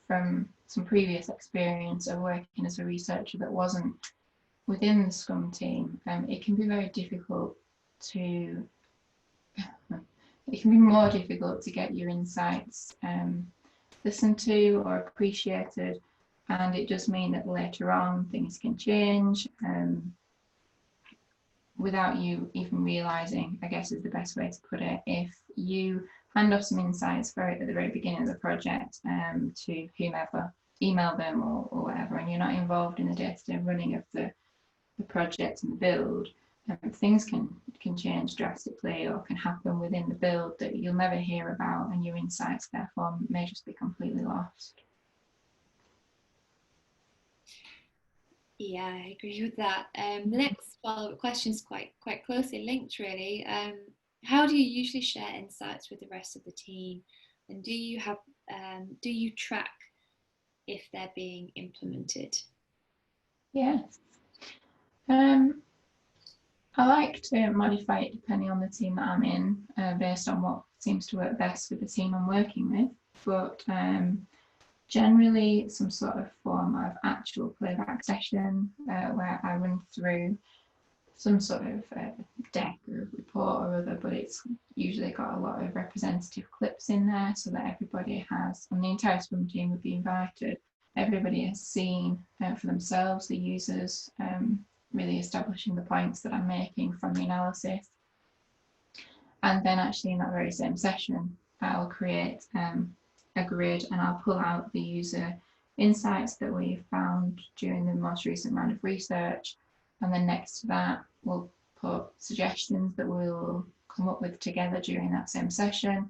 from some previous experience of working as a researcher that wasn't within the Scrum team, it can be very difficult to, it can be more difficult to get your insights listened to or appreciated, and it does mean that later on things can change without you even realising, I guess is the best way to put it. If you hand off some insights at the very beginning of the project to whomever, email them or whatever, and you're not involved in the day-to-day running of the project and the build, things can change drastically or can happen within the build that you'll never hear about, and your insights therefore may just be completely lost. Yeah, I agree with that. The next follow-up question is quite closely linked, really. How do you usually share insights with the rest of the team, and do you track if they're being implemented? Yes. I like to modify it depending on the team that I'm in, based on what seems to work best with the team I'm working with. But generally, some sort of form of actual playback session where I run through some sort of deck or report or other, but it's usually got a lot of representative clips in there so that everybody has, and the entire Scrum team would be invited, everybody has seen for themselves, the users, really establishing the points that I'm making from the analysis. And then actually in that very same session, I'll create a grid and I'll pull out the user insights that we've found during the most recent round of research. And then next to that, we'll put suggestions that we'll come up with together during that same session,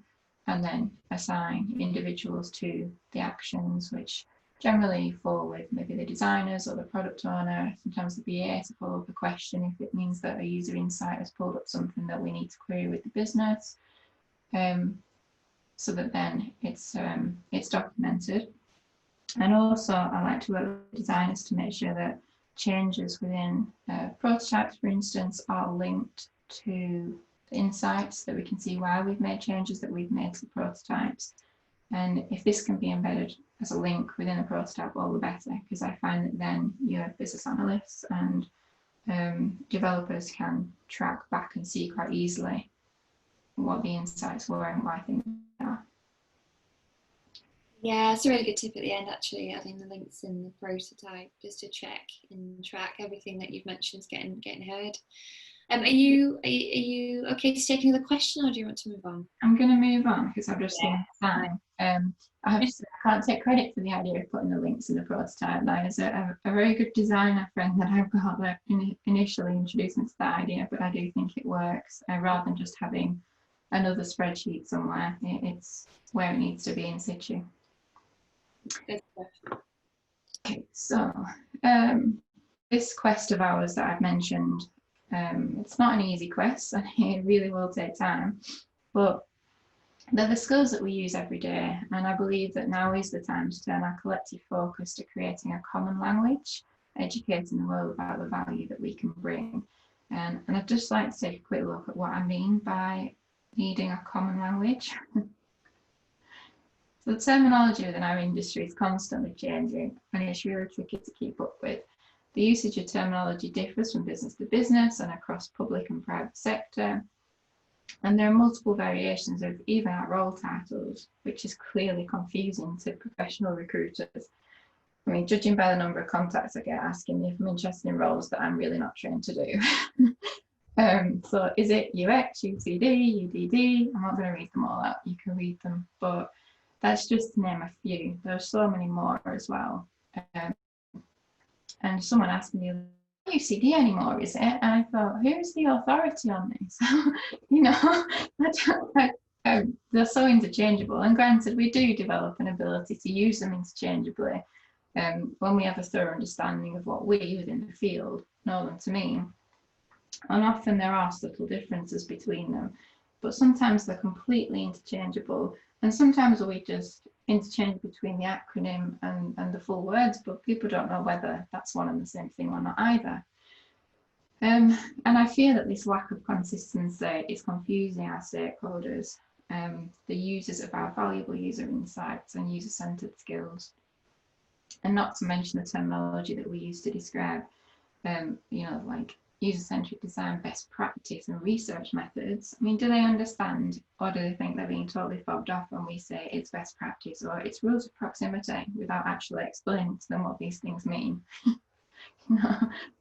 and then assign individuals to the actions, which generally fall with maybe the designers or the product owner, sometimes the BA, to follow up a question if it means that a user insight has pulled up something that we need to query with the business, so that then it's documented. And also I like to work with designers to make sure that changes within prototypes, for instance, are linked to the insights, that we can see why we've made changes that we've made to the prototypes. And if this can be embedded as a link within a prototype, all the better, because I find that then your business analysts and developers can track back and see quite easily what the insights were and why things are. Yeah, it's a really good tip at the end, actually, adding the links in the prototype just to check and track everything that you've mentioned is getting heard. Are you okay to take another question, or do you want to move on? I'm going to move on because I've just seen the time. I have to say, I can't take credit for the idea of putting the links in the prototype. That is a very good designer friend that I've got that initially introduced me to that idea, but I do think it works rather than just having another spreadsheet somewhere. It's where it needs to be in situ. Okay, so this quest of ours that I've mentioned, it's not an easy quest and it really will take time, but they're the skills that we use every day, and I believe that now is the time to turn our collective focus to creating a common language, educating the world about the value that we can bring. And I'd just like to take a quick look at what I mean by needing a common language. So the terminology within our industry is constantly changing, and it's really tricky to keep up with. The usage of terminology differs from business to business and across public and private sector. And there are multiple variations of even our role titles, which is clearly confusing to professional recruiters. I mean, judging by the number of contacts I get asking me if I'm interested in roles that I'm really not trained to do. So is it UX, UCD, UDD? I'm not going to read them all out. You can read them, but that's just to name a few. There's so many more as well. And someone asked me, UCD anymore, is it? And I thought, who's the authority on this? You know, they're so interchangeable. And granted, we do develop an ability to use them interchangeably when we have a thorough understanding of what we within the field know them to mean. And often there are subtle differences between them, but sometimes they're completely interchangeable, and sometimes we just interchange between the acronym and the full words, but people don't know whether that's one and the same thing or not either. And I fear that this lack of consistency is confusing our stakeholders, the users of our valuable user insights and user-centered skills. And not to mention the terminology that we use to describe, like user-centric design, best practice and research methods. I mean, do they understand, or do they think they're being totally fobbed off when we say it's best practice or it's rules of proximity without actually explaining to them what these things mean?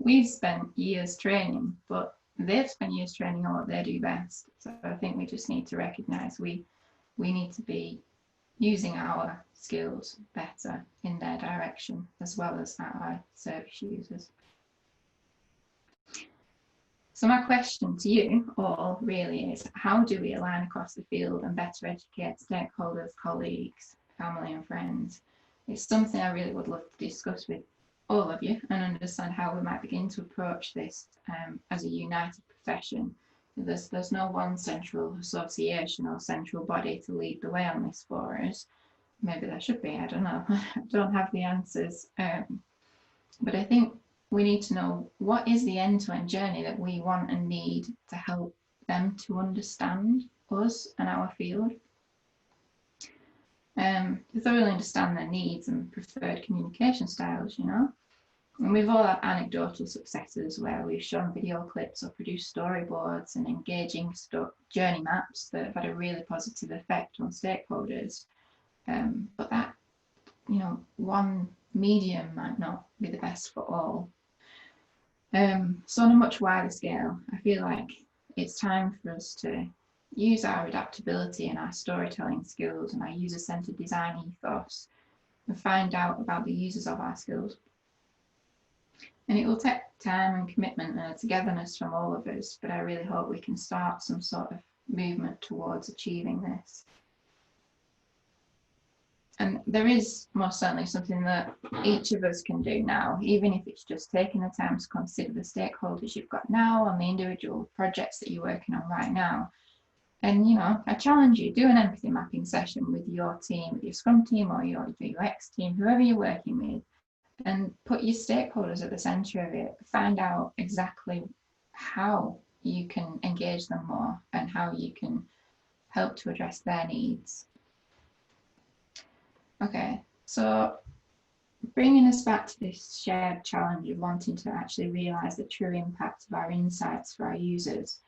We've spent years training, but they've spent years training on what they do best. So I think we just need to recognise we need to be using our skills better in their direction, as well as our service users. So my question to you all really is, how do we align across the field and better educate stakeholders, colleagues, family and friends? It's something I really would love to discuss with all of you and understand how we might begin to approach this as a united profession. There's no one central association or central body to lead the way on this for us. Maybe there should be, I don't know. I don't have the answers. But I think we need to know what is the end-to-end journey that we want and need to help them to understand us and our field. To thoroughly understand their needs and preferred communication styles, And we've all had anecdotal successes where we've shown video clips or produced storyboards and engaging journey maps that have had a really positive effect on stakeholders. But that, one medium might not be the best for all. So on a much wider scale, I feel like it's time for us to use our adaptability and our storytelling skills and our user-centered design ethos and find out about the users of our skills. And it will take time and commitment and a togetherness from all of us, but I really hope we can start some sort of movement towards achieving this. And there is most certainly something that each of us can do now, even if it's just taking the time to consider the stakeholders you've got now on the individual projects that you're working on right now. And, I challenge you, do an empathy mapping session with your team, with your Scrum team or your UX team, whoever you're working with, and put your stakeholders at the centre of it. Find out exactly how you can engage them more and how you can help to address their needs. Okay, so bringing us back to this shared challenge of wanting to actually realise the true impact of our insights for our users,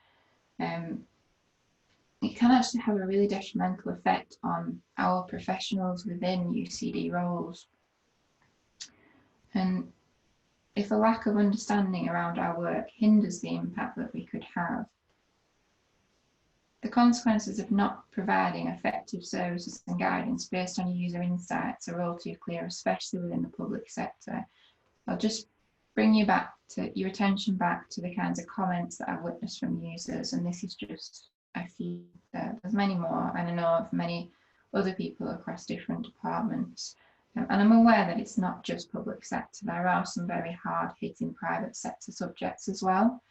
it can actually have a really detrimental effect on our professionals within UCD roles. And if a lack of understanding around our work hinders the impact that we could have, the consequences of not providing effective services and guidance based on user insights are all too clear, especially within the public sector. I'll just bring your attention back to the kinds of comments that I've witnessed from users, and this is just a few. There's many more, and I know of many other people across different departments. And I'm aware that it's not just public sector. There are some very hard-hitting private sector subjects as well.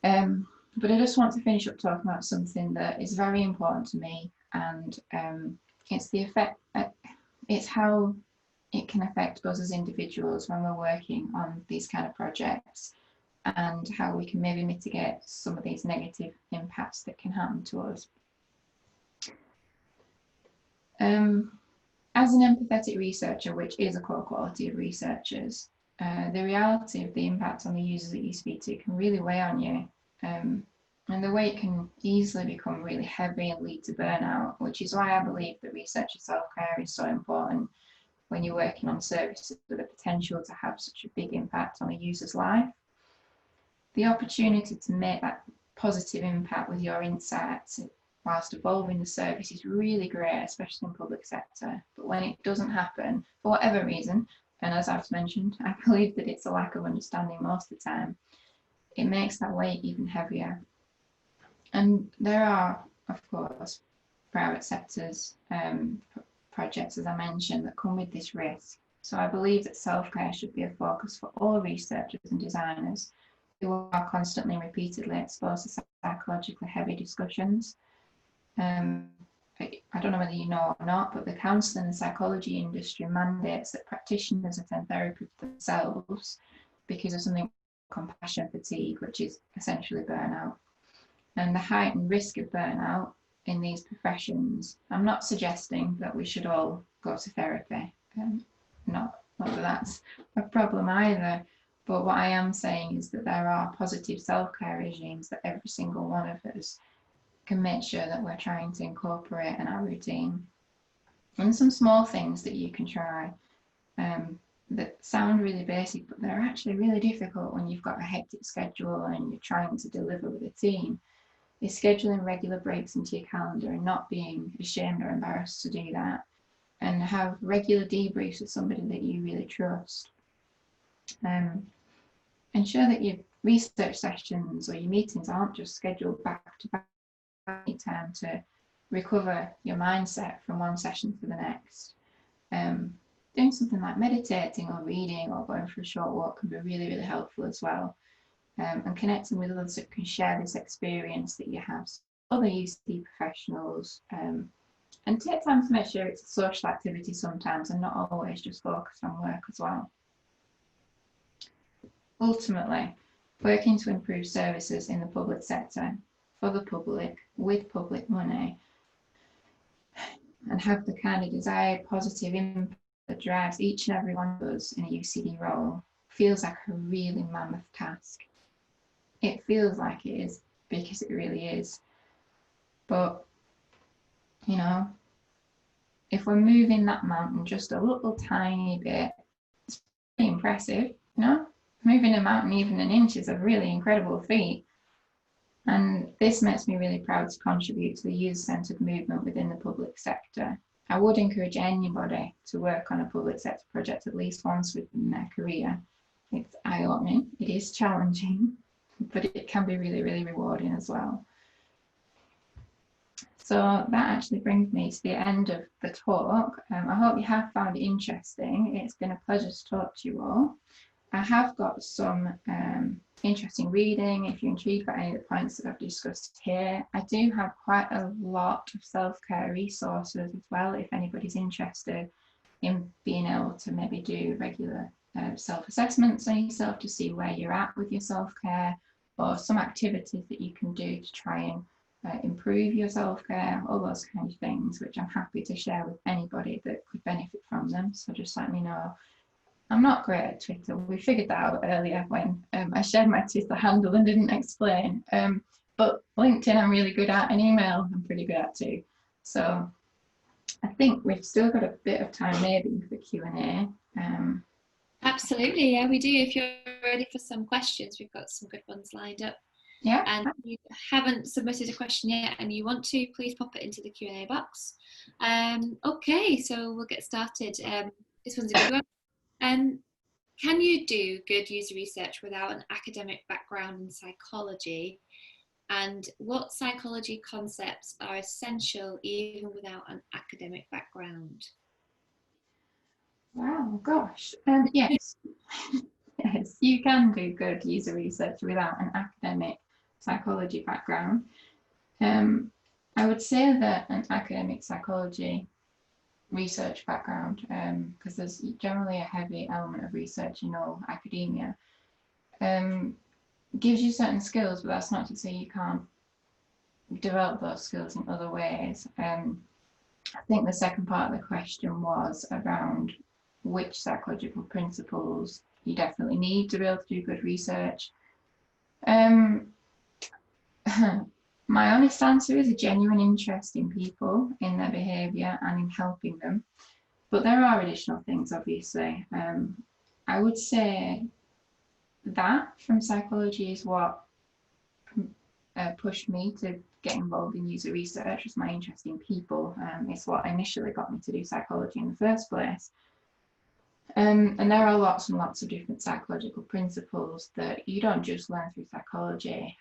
But I just want to finish up talking about something that is very important to me, and it's the effect. It's how it can affect us as individuals when we're working on these kind of projects, and how we can maybe mitigate some of these negative impacts that can happen to us. As an empathetic researcher, which is a core quality of researchers, the reality of the impact on the users that you speak to can really weigh on you. And the weight can easily become really heavy and lead to burnout, which is why I believe that researcher self-care is so important when you're working on services with the potential to have such a big impact on a user's life. The opportunity to make that positive impact with your insights whilst evolving the service is really great, especially in public sector. But when it doesn't happen, for whatever reason, and as I've mentioned, I believe that it's a lack of understanding most of the time, it makes that weight even heavier. And there are, of course, private sectors projects, as I mentioned, that come with this risk. So I believe that self-care should be a focus for all researchers and designers who are constantly and repeatedly exposed to psychologically heavy discussions. I don't know whether you know or not, but the counselling and psychology industry mandates that practitioners attend therapy for themselves because of something called compassion fatigue, which is essentially burnout. And the heightened risk of burnout in these professions, I'm not suggesting that we should all go to therapy. Not that that's a problem either. But what I am saying is that there are positive self-care regimes that every single one of us can make sure that we're trying to incorporate in our routine. And some small things that you can try that sound really basic, but they're actually really difficult when you've got a hectic schedule and you're trying to deliver with a team, is scheduling regular breaks into your calendar and not being ashamed or embarrassed to do that, and have regular debriefs with somebody that you really trust. Ensure that your research sessions or your meetings aren't just scheduled back to back. Time to recover your mindset from one session to the next. Doing something like meditating or reading or going for a short walk can be really, really helpful as well. And connecting with others that can share this experience that you have, so other UC professionals, and take time to make sure it's a social activity sometimes and not always just focused on work as well. Ultimately, working to improve services in the public sector for the public with public money and have the kind of desired positive impact that drives each and every one of us in a UCD role feels like a really mammoth task. It feels like it is because it really is. But, you know, if we're moving that mountain just a little tiny bit, it's pretty impressive, you know? Moving a mountain even an inch is a really incredible feat. And this makes me really proud to contribute to the user-centred movement within the public sector. I would encourage anybody to work on a public sector project at least once within their career. It's eye-opening, it is challenging, but it can be really, really rewarding as well. So that actually brings me to the end of the talk. I hope you have found it interesting. It's been a pleasure to talk to you all. I have got some interesting reading if you're intrigued by any of the points that I've discussed here. I do have quite a lot of self-care resources as well if anybody's interested in being able to maybe do regular self-assessments on yourself to see where you're at with your self-care, or some activities that you can do to try and improve your self-care, all those kind of things, which I'm happy to share with anybody that could benefit from them. So just let me know. I'm not great at Twitter. We figured that out earlier when I shared my Twitter handle and didn't explain. But LinkedIn I'm really good at, and email I'm pretty good at too. So I think we've still got a bit of time maybe for Q&A. Absolutely, yeah, we do. If you're ready for some questions, we've got some good ones lined up. Yeah. And if you haven't submitted a question yet and you want to, please pop it into the Q&A box. Okay, so we'll get started. This one's a good one. Can you do good user research without an academic background in psychology? And what psychology concepts are essential even without an academic background? Wow, gosh. Yes. Yes, you can do good user research without an academic psychology background. I would say that an academic psychology research background, because there's generally a heavy element of research in all academia, gives you certain skills, but that's not to say you can't develop those skills in other ways. I think the second part of the question was around which psychological principles you definitely need to be able to do good research. My honest answer is a genuine interest in people, in their behaviour and in helping them. But there are additional things, obviously. I would say that from psychology is what pushed me to get involved in user research, was my interest in people. It's what initially got me to do psychology in the first place. And there are lots and lots of different psychological principles that you don't just learn through psychology.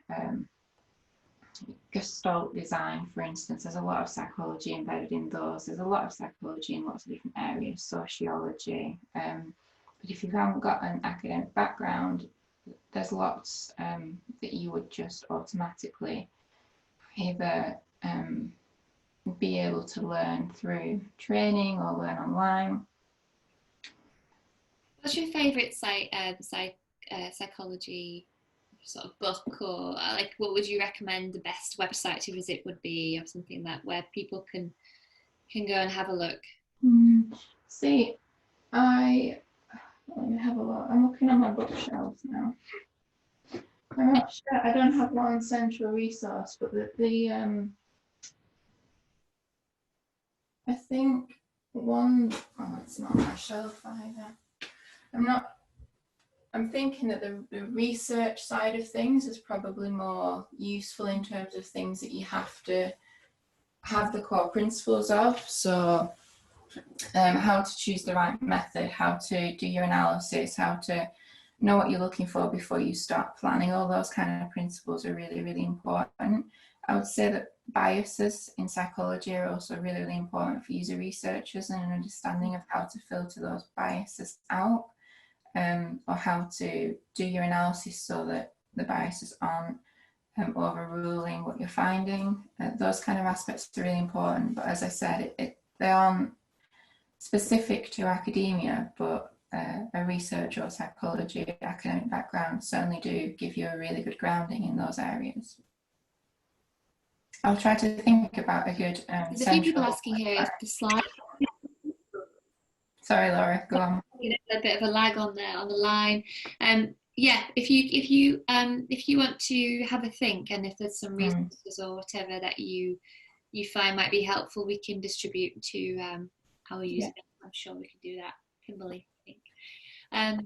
Gestalt design, for instance, there's a lot of psychology embedded in those. There's a lot of psychology in lots of different areas, sociology. But if you haven't got an academic background, there's lots that you would just automatically either be able to learn through training or learn online. What's your favourite psychology sort of book, or like what would you recommend the best website to visit would be, or something that where people can go and have a look? See, let me have a look. I'm looking on my bookshelves now. I'm not sure. I don't have one central resource, but I think one. Oh, it's not on my shelf either. I'm thinking that the research side of things is probably more useful in terms of things that you have to have the core principles of. So how to choose the right method, how to do your analysis, how to know what you're looking for before you start planning. All those kind of principles are really, really important. I would say that biases in psychology are also really, really important for user researchers, and an understanding of how to filter those biases out, or how to do your analysis so that the biases aren't overruling what you're finding. Those kind of aspects are really important, but as I said, they aren't specific to academia, but a research or psychology academic background certainly do give you a really good grounding in those areas. I'll try to think about a good There's a few people asking here if the slide. Sorry, Laura, go on. A bit of a lag on the line. Yeah, if you want to have a think, and if there's some resources or whatever that you find might be helpful, we can distribute to our users. Yeah. I'm sure we can do that, Kimberly, I think.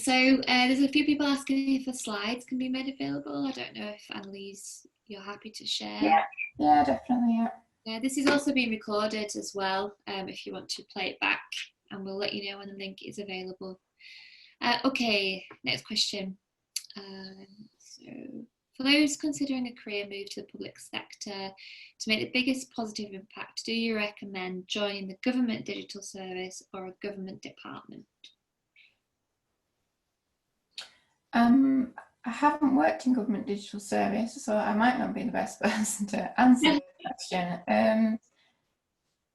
So there's a few people asking if the slides can be made available. I don't know if Annaliese, you're happy to share. Yeah, definitely. Yeah, this is also being recorded as well, if you want to play it back, and we'll let you know when the link is available. Okay, next question. So, for those considering a career move to the public sector, to make the biggest positive impact, do you recommend joining the government digital service or a government department? I haven't worked in government digital service, so I might not be the best person to answer the question.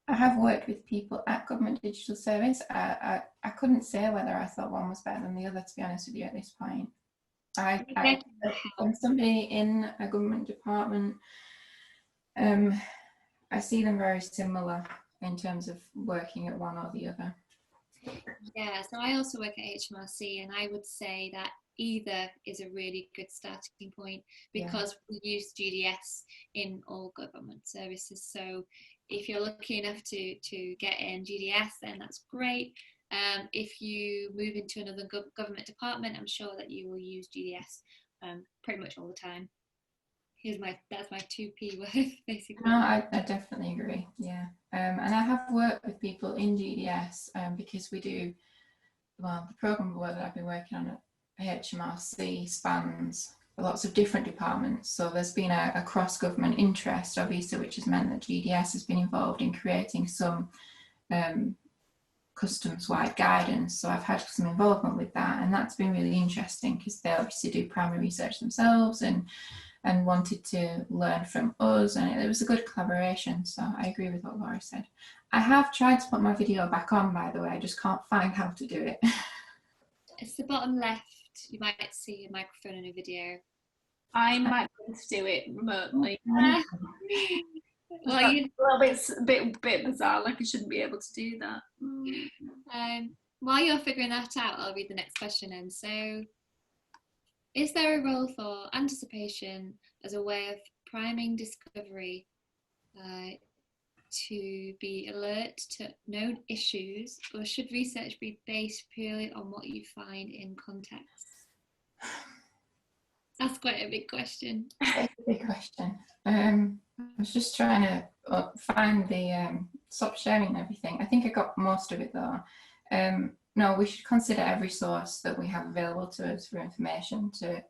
I have worked with people at government digital service. I couldn't say whether I thought one was better than the other, to be honest with you, at this point. I'm somebody in a government department. I see them very similar in terms of working at one or the other. Yeah, so I also work at HMRC, and I would say that either is a really good starting point, because we use GDS in all government services. So if you're lucky enough to get in GDS, then that's great. If you move into another government department, I'm sure that you will use GDS pretty much all the time. That's my 2p worth, basically. No, I definitely agree. Yeah, and I have worked with people in GDS because we do. Well, the programme work that I've been working on at HMRC spans lots of different departments. So there's been a cross-government interest, obviously, which has meant that GDS has been involved in creating some customs-wide guidance. So I've had some involvement with that, and that's been really interesting because they obviously do primary research themselves and wanted to learn from us, and it was a good collaboration. So I agree with what Laura said. I have tried to put my video back on, by the way, I just can't find how to do it. It's the bottom left. You might see a microphone in a video. I might be able to do it remotely. Well, a little bit bizarre, like I shouldn't be able to do that. While you're figuring that out, I'll read the next question then. So, is there a role for anticipation as a way of priming discovery to be alert to known issues, or should research be based purely on what you find in context? That's quite a big question. It's a big question. I was just trying to find the stop sharing everything. I think I got most of it though. No, we should consider every source that we have available to us for information to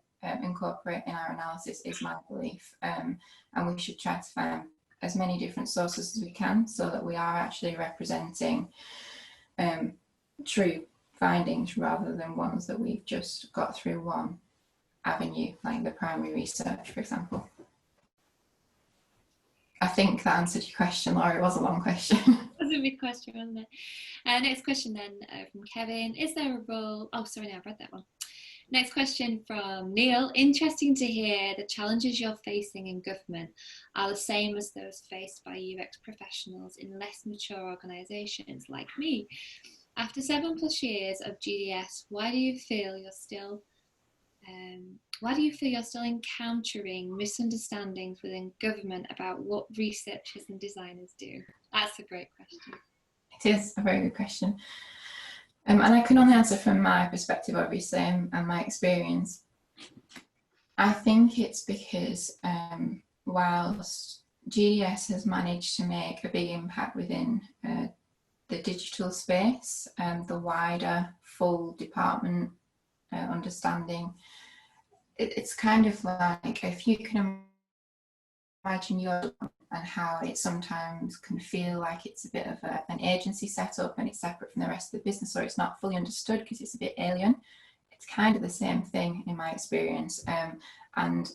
incorporate in our analysis, is my belief. And we should try to find as many different sources as we can so that we are actually representing true findings rather than ones that we've just got through one avenue, like the primary research, for example. I think that answered your question, Laura. It was a long question. That was a big question, wasn't it? Next question then from Kevin. Is there a role? Oh, sorry, no, I've read that one. Next question from Neil. Interesting to hear the challenges you're facing in government are the same as those faced by UX professionals in less mature organisations like me. After 7+ years of GDS, why do you feel you're still encountering misunderstandings within government about what researchers and designers do? That's a great question. It is a very good question. And I can only answer from my perspective, obviously, and my experience. I think it's because whilst GDS has managed to make a big impact within the digital space, the wider full department understanding, it's kind of like, if you can imagine your and how it sometimes can feel like it's a bit of an agency setup and it's separate from the rest of the business, or it's not fully understood because it's a bit alien. It's kind of the same thing in my experience. And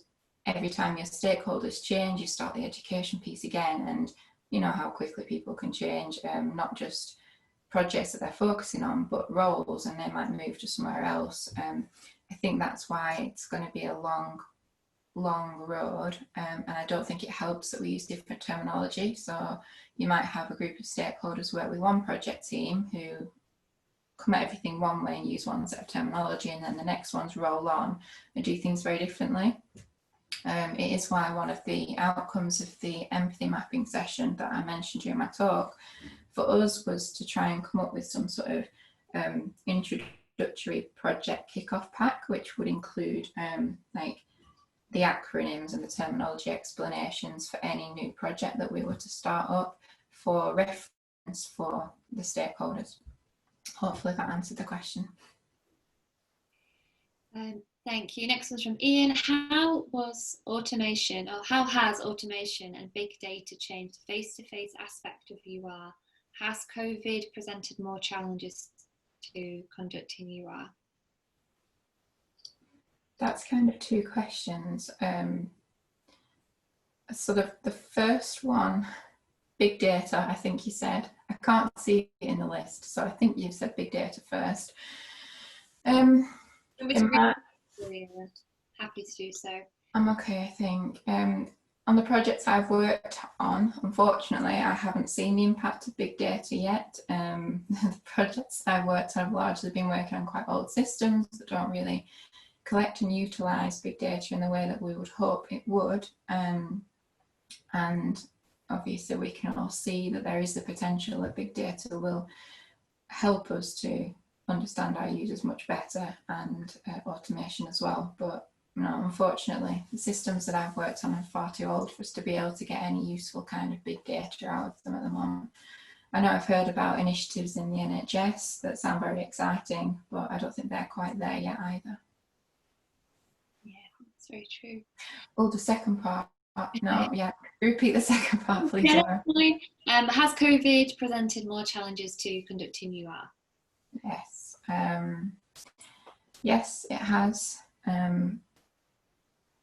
every time your stakeholders change, you start the education piece again, and you know how quickly people can change, not just projects that they're focusing on, but roles, and they might move to somewhere else. I think that's why it's going to be a long road, and I don't think it helps that we use different terminology. So you might have a group of stakeholders work with one project team who come at everything one way and use one set of terminology, and then the next ones roll on and do things very differently. It is why one of the outcomes of the empathy mapping session that I mentioned during my talk for us was to try and come up with some sort of introductory project kickoff pack, which would include like the acronyms and the terminology explanations for any new project that we were to start up for reference for the stakeholders. Hopefully that answered the question. Thank you. Next one's from Ian. How has automation and big data changed the face-to-face aspect of UR? Has COVID presented more challenges to conducting UR? That's kind of two questions. So the first one, big data, I think you said. I can't see it in the list, so I think you've said big data first. Happy to do so. I'm okay, I think. On the projects I've worked on, unfortunately, I haven't seen the impact of big data yet. The projects I've worked on have largely been working on quite old systems that don't really collect and utilise big data in the way that we would hope it would. And obviously we can all see that there is the potential that big data will help us to understand our users much better, and automation as well. But no, unfortunately, the systems that I've worked on are far too old for us to be able to get any useful kind of big data out of them at the moment. I know I've heard about initiatives in the NHS that sound very exciting, but I don't think they're quite there yet either. Yeah, that's very true. Oh, the second part. No, yeah, repeat the second part, please. Yeah, has COVID presented more challenges to conducting UR? Yes, yes, it has.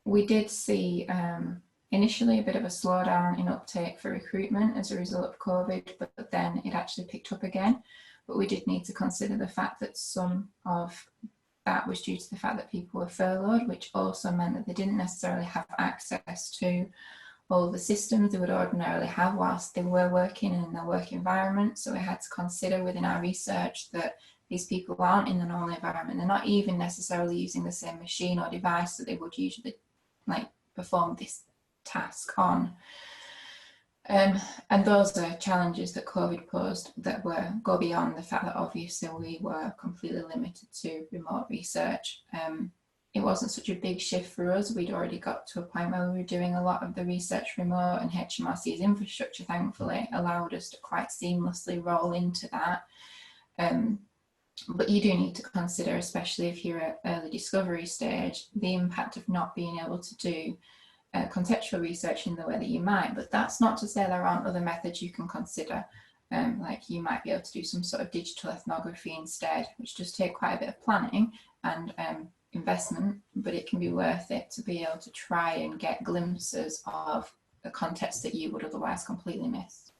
We did see initially a bit of a slowdown in uptake for recruitment as a result of COVID, but then it actually picked up again. But we did need to consider the fact that some of that was due to the fact that people were furloughed, which also meant that they didn't necessarily have access to all the systems they would ordinarily have whilst they were working in their work environment. So we had to consider within our research that these people aren't in the normal environment. They're not even necessarily using the same machine or device that they would usually perform this task on. And those are challenges that COVID posed that go beyond the fact that obviously we were completely limited to remote research. It wasn't such a big shift for us. We'd already got to a point where we were doing a lot of the research remote, and HMRC's infrastructure thankfully allowed us to quite seamlessly roll into that. But you do need to consider, especially if you're at early discovery stage, the impact of not being able to do contextual research in the way that you might. But that's not to say there aren't other methods you can consider. like you might be able to do some sort of digital ethnography instead, which does take quite a bit of planning and investment, but it can be worth it to be able to try and get glimpses of the context that you would otherwise completely miss.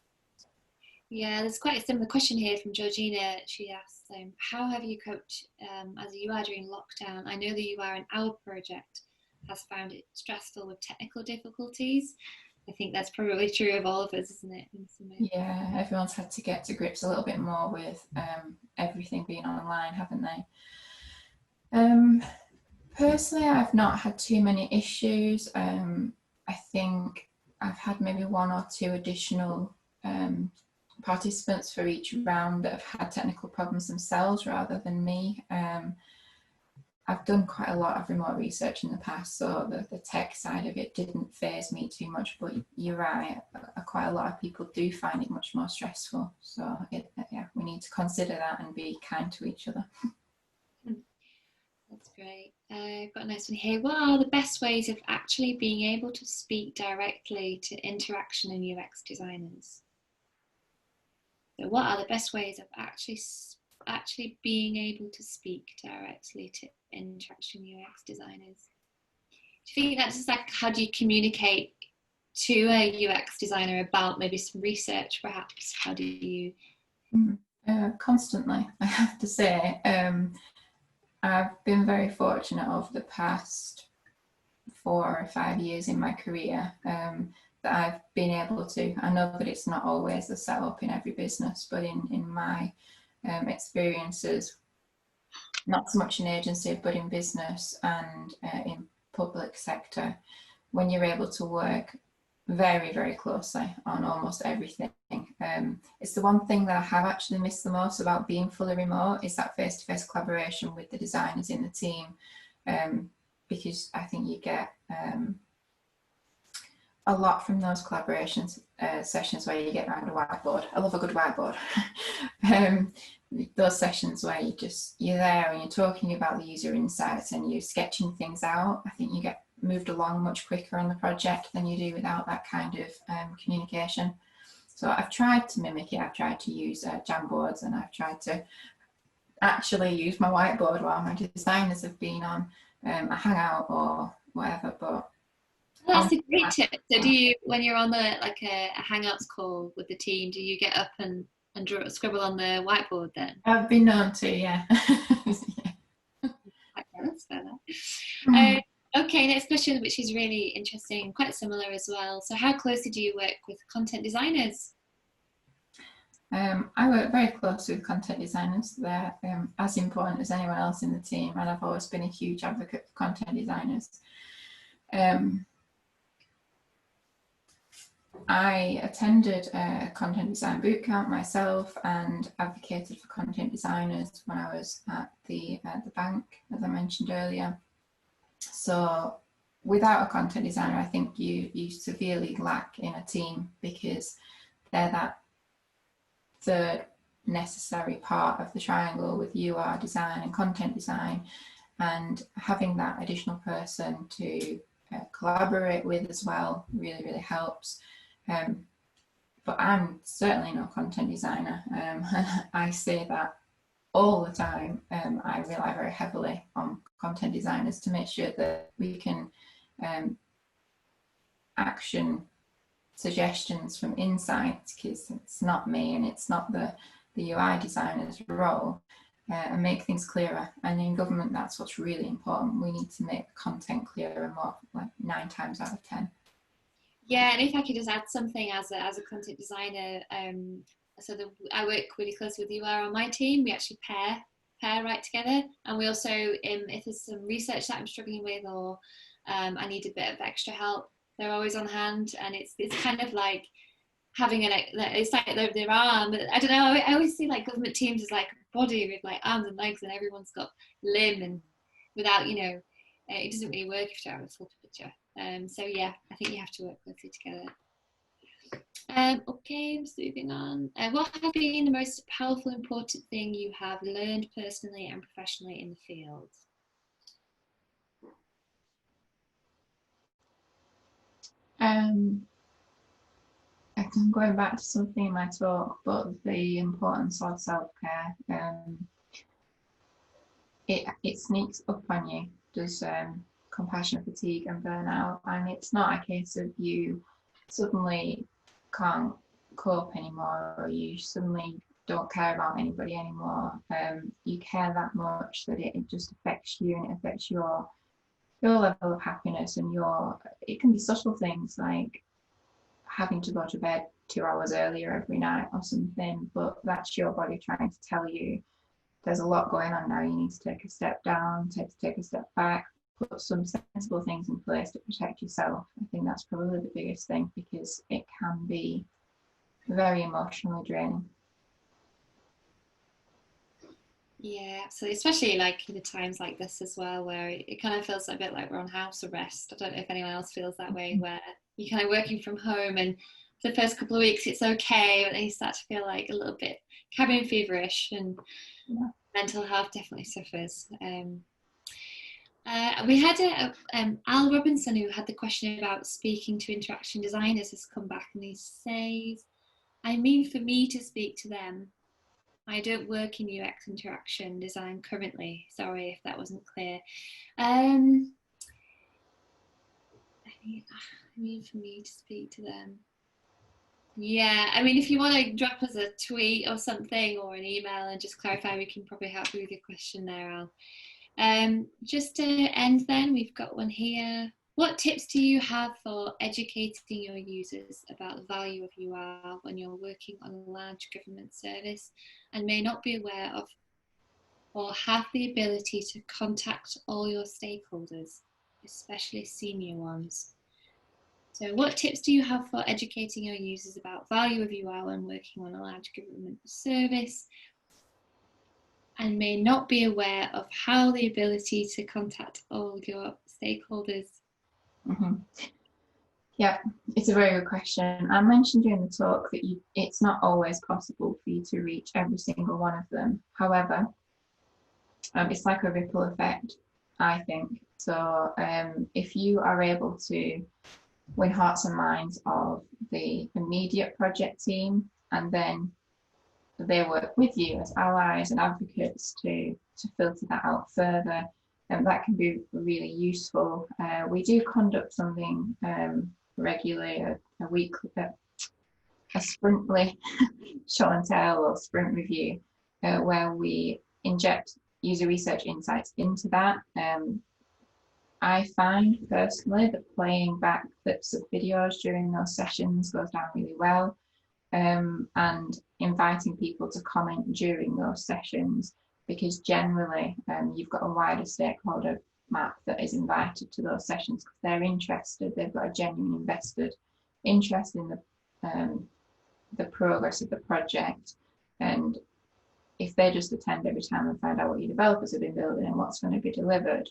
Yeah, there's quite a similar question here from Georgina. She asks, how have you coped as you are during lockdown? I know that you are in our project has found it stressful with technical difficulties. I think that's probably true of all of us, isn't it? Yeah, everyone's had to get to grips a little bit more with everything being online, haven't they? Personally, I've not had too many issues. I think I've had maybe 1 or 2 additional participants for each round that have had technical problems themselves rather than me. I've done quite a lot of remote research in the past, so the tech side of it didn't faze me too much, but you're right, quite a lot of people do find it much more stressful. So yeah, we need to consider that and be kind to each other. That's great. I've got a nice one here. What are the best ways of actually being able to speak directly to interaction and UX designers? So what are the best ways of actually being able to speak directly to interaction UX designers? Do you think that's just like, how do you communicate to a UX designer about maybe some research perhaps? How do you? Constantly, I have to say. I've been very fortunate over the past 4 or 5 years in my career that I've been able to, I know that it's not always the setup in every business, but in my experiences, not so much in agency, but in business and in public sector, when you're able to work very, very closely on almost everything. It's the one thing that I have actually missed the most about being fully remote, is that face-to-face collaboration with the designers in the team, because I think you get a lot from those collaborations sessions where you get around a whiteboard. I love a good whiteboard. Those sessions where you're there and you're talking about the user insights and you're sketching things out. I think you get moved along much quicker on the project than you do without that kind of communication. So I've tried to mimic it. I've tried to use Jamboards, and I've tried to actually use my whiteboard while my designers have been on a Hangout or whatever. But that's a great tip. So do you, when you're on the a Hangouts call with the team, do you get up and draw, scribble on the whiteboard then? I've been known to, yeah. Yeah. That's fair. Okay, next question, which is really interesting, quite similar as well. So how closely do you work with content designers? I work very closely with content designers. They're as important as anyone else in the team, and I've always been a huge advocate for content designers. I attended a content design bootcamp myself and advocated for content designers when I was at the bank, as I mentioned earlier. So without a content designer, I think you severely lack in a team, because they're that third necessary part of the triangle with UR design and content design, and having that additional person to collaborate with as well really, really helps. But I'm certainly no content designer. I say that all the time. I rely very heavily on content designers to make sure that we can action suggestions from insights, because it's not me and it's not the UI designer's role, and make things clearer. And in government, that's what's really important. We need to make content clearer more, like 9 times out of 10. Yeah, and if I could just add something as a content designer, so I work really closely with UR on my team. We actually pair right together, and we also, if there's some research that I'm struggling with, or I need a bit of extra help, they're always on hand. And it's kind of like having it's like their arm. I don't know, I always see like government teams as like a body with like arms and legs, and everyone's got limb, and without, it doesn't really work if you don't have a full picture. So yeah, I think you have to work closely together. Okay, I'm just moving on. What has been the most powerful, important thing you have learned personally and professionally in the field? A going back to something in my talk, but the importance of self-care. It sneaks up on you, does compassion fatigue and burnout, and it's not a case of you suddenly can't cope anymore, or you suddenly don't care about anybody anymore. You care that much that it just affects you, and it affects your level of happiness, and it can be subtle things like having to go to bed 2 hours earlier every night or something, but that's your body trying to tell you there's a lot going on now, you need to take a step down, take a step back, put some sensible things in place to protect yourself. I think that's probably the biggest thing, because it can be very emotionally draining. Yeah, absolutely. Especially like in the times like this as well, where it kind of feels a bit like we're on house arrest. I don't know if anyone else feels that way, where you're kind of working from home, and the first couple of weeks it's okay, but then you start to feel like a little bit cabin feverish, and mental health definitely suffers. We had Al Robinson, who had the question about speaking to interaction designers, has come back, and he says, I mean, for me to speak to them, I don't work in UX interaction design currently. Sorry if that wasn't clear. I mean, for me to speak to them. Yeah, I mean, if you want to drop us a tweet or something, or an email, and just clarify, we can probably help you with your question there, Al. Just to end then, we've got one here. What tips do you have for educating your users about the value of UR when you're working on a large government service and may not be aware of or have the ability to contact all your stakeholders, especially senior ones? So what tips do you have for educating your users about value of UR when working on a large government service and may not be aware of how the ability to contact all your stakeholders? Yeah, it's a very good question. I mentioned during the talk that it's not always possible for you to reach every single one of them. However, it's like a ripple effect, I think. So if you are able to win hearts and minds of the immediate project team, and then they work with you as allies and advocates to filter that out further, and that can be really useful. We do conduct something regularly, a weekly, a sprintly show and tell or sprint review, where we inject user research insights into that. I find personally that playing back clips of videos during those sessions goes down really well, and inviting people to comment during those sessions, because generally you've got a wider stakeholder map that is invited to those sessions because they're interested, they've got a genuine invested interest in the progress of the project. And if they just attend every time and find out what your developers have been building and what's going to be delivered,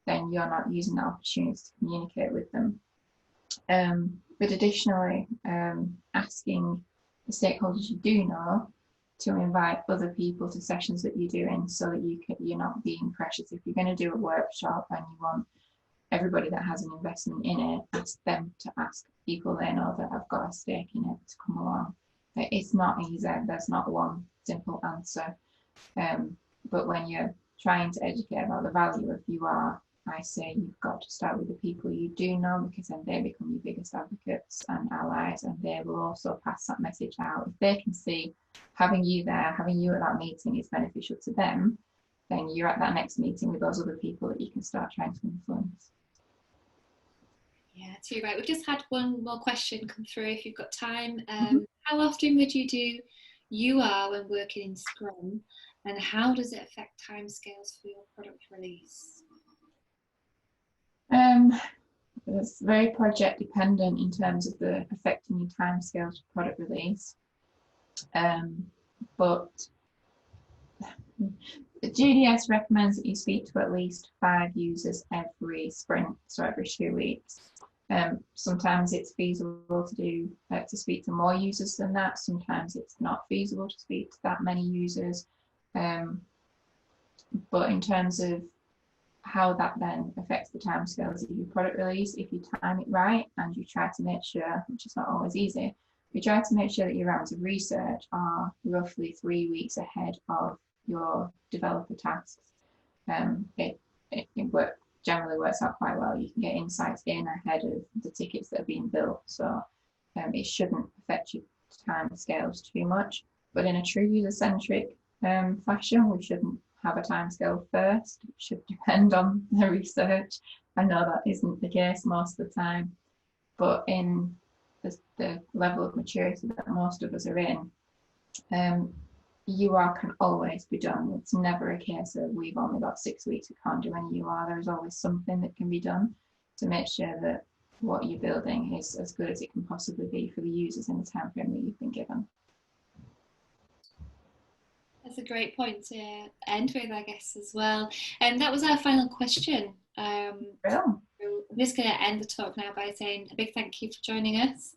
then you're not using that opportunity to communicate with them. But additionally, asking the stakeholders you do know to invite other people to sessions that you're doing, so that you're not being precious. If you're going to do a workshop and you want everybody that has an investment in it, ask them to ask people they know that have got a stake in it to come along. It's not easy, there's not one simple answer. But when you're trying to educate about the value of UR, I say you've got to start with the people you do know, because then they become your biggest advocates and allies, and they will also pass that message out. If they can see having you there, having you at that meeting is beneficial to them, then you're at that next meeting with those other people that you can start trying to influence. Yeah, too right. We've just had one more question come through, if you've got time. How often would you do UR when working in Scrum, and how does it affect timescales for your product release? It's very project dependent in terms of the affecting your timescales for product release. But the GDS recommends that you speak to at least 5 users every sprint, so every 2 weeks. Sometimes it's feasible to speak to more users than that. Sometimes it's not feasible to speak to that many users. But in terms of how that then affects the timescales of your product release, if you time it right and you try to make sure, which is not always easy, we try to make sure that your rounds of research are roughly 3 weeks ahead of your developer tasks. It generally works out quite well. You can get insights in ahead of the tickets that are being built, so it shouldn't affect your time scales too much. But in a true user-centric fashion, we shouldn't have a timescale first. It should depend on the research. I know that isn't the case most of the time, but in the level of maturity that most of us are in, UR can always be done. It's never a case of we've only got 6 weeks, we can't do any UR. There's always something that can be done to make sure that what you're building is as good as it can possibly be for the users in the time frame that you've been given. That's a great point to end with, I guess, as well. And that was our final question. Real. I'm just going to end the talk now by saying a big thank you for joining us.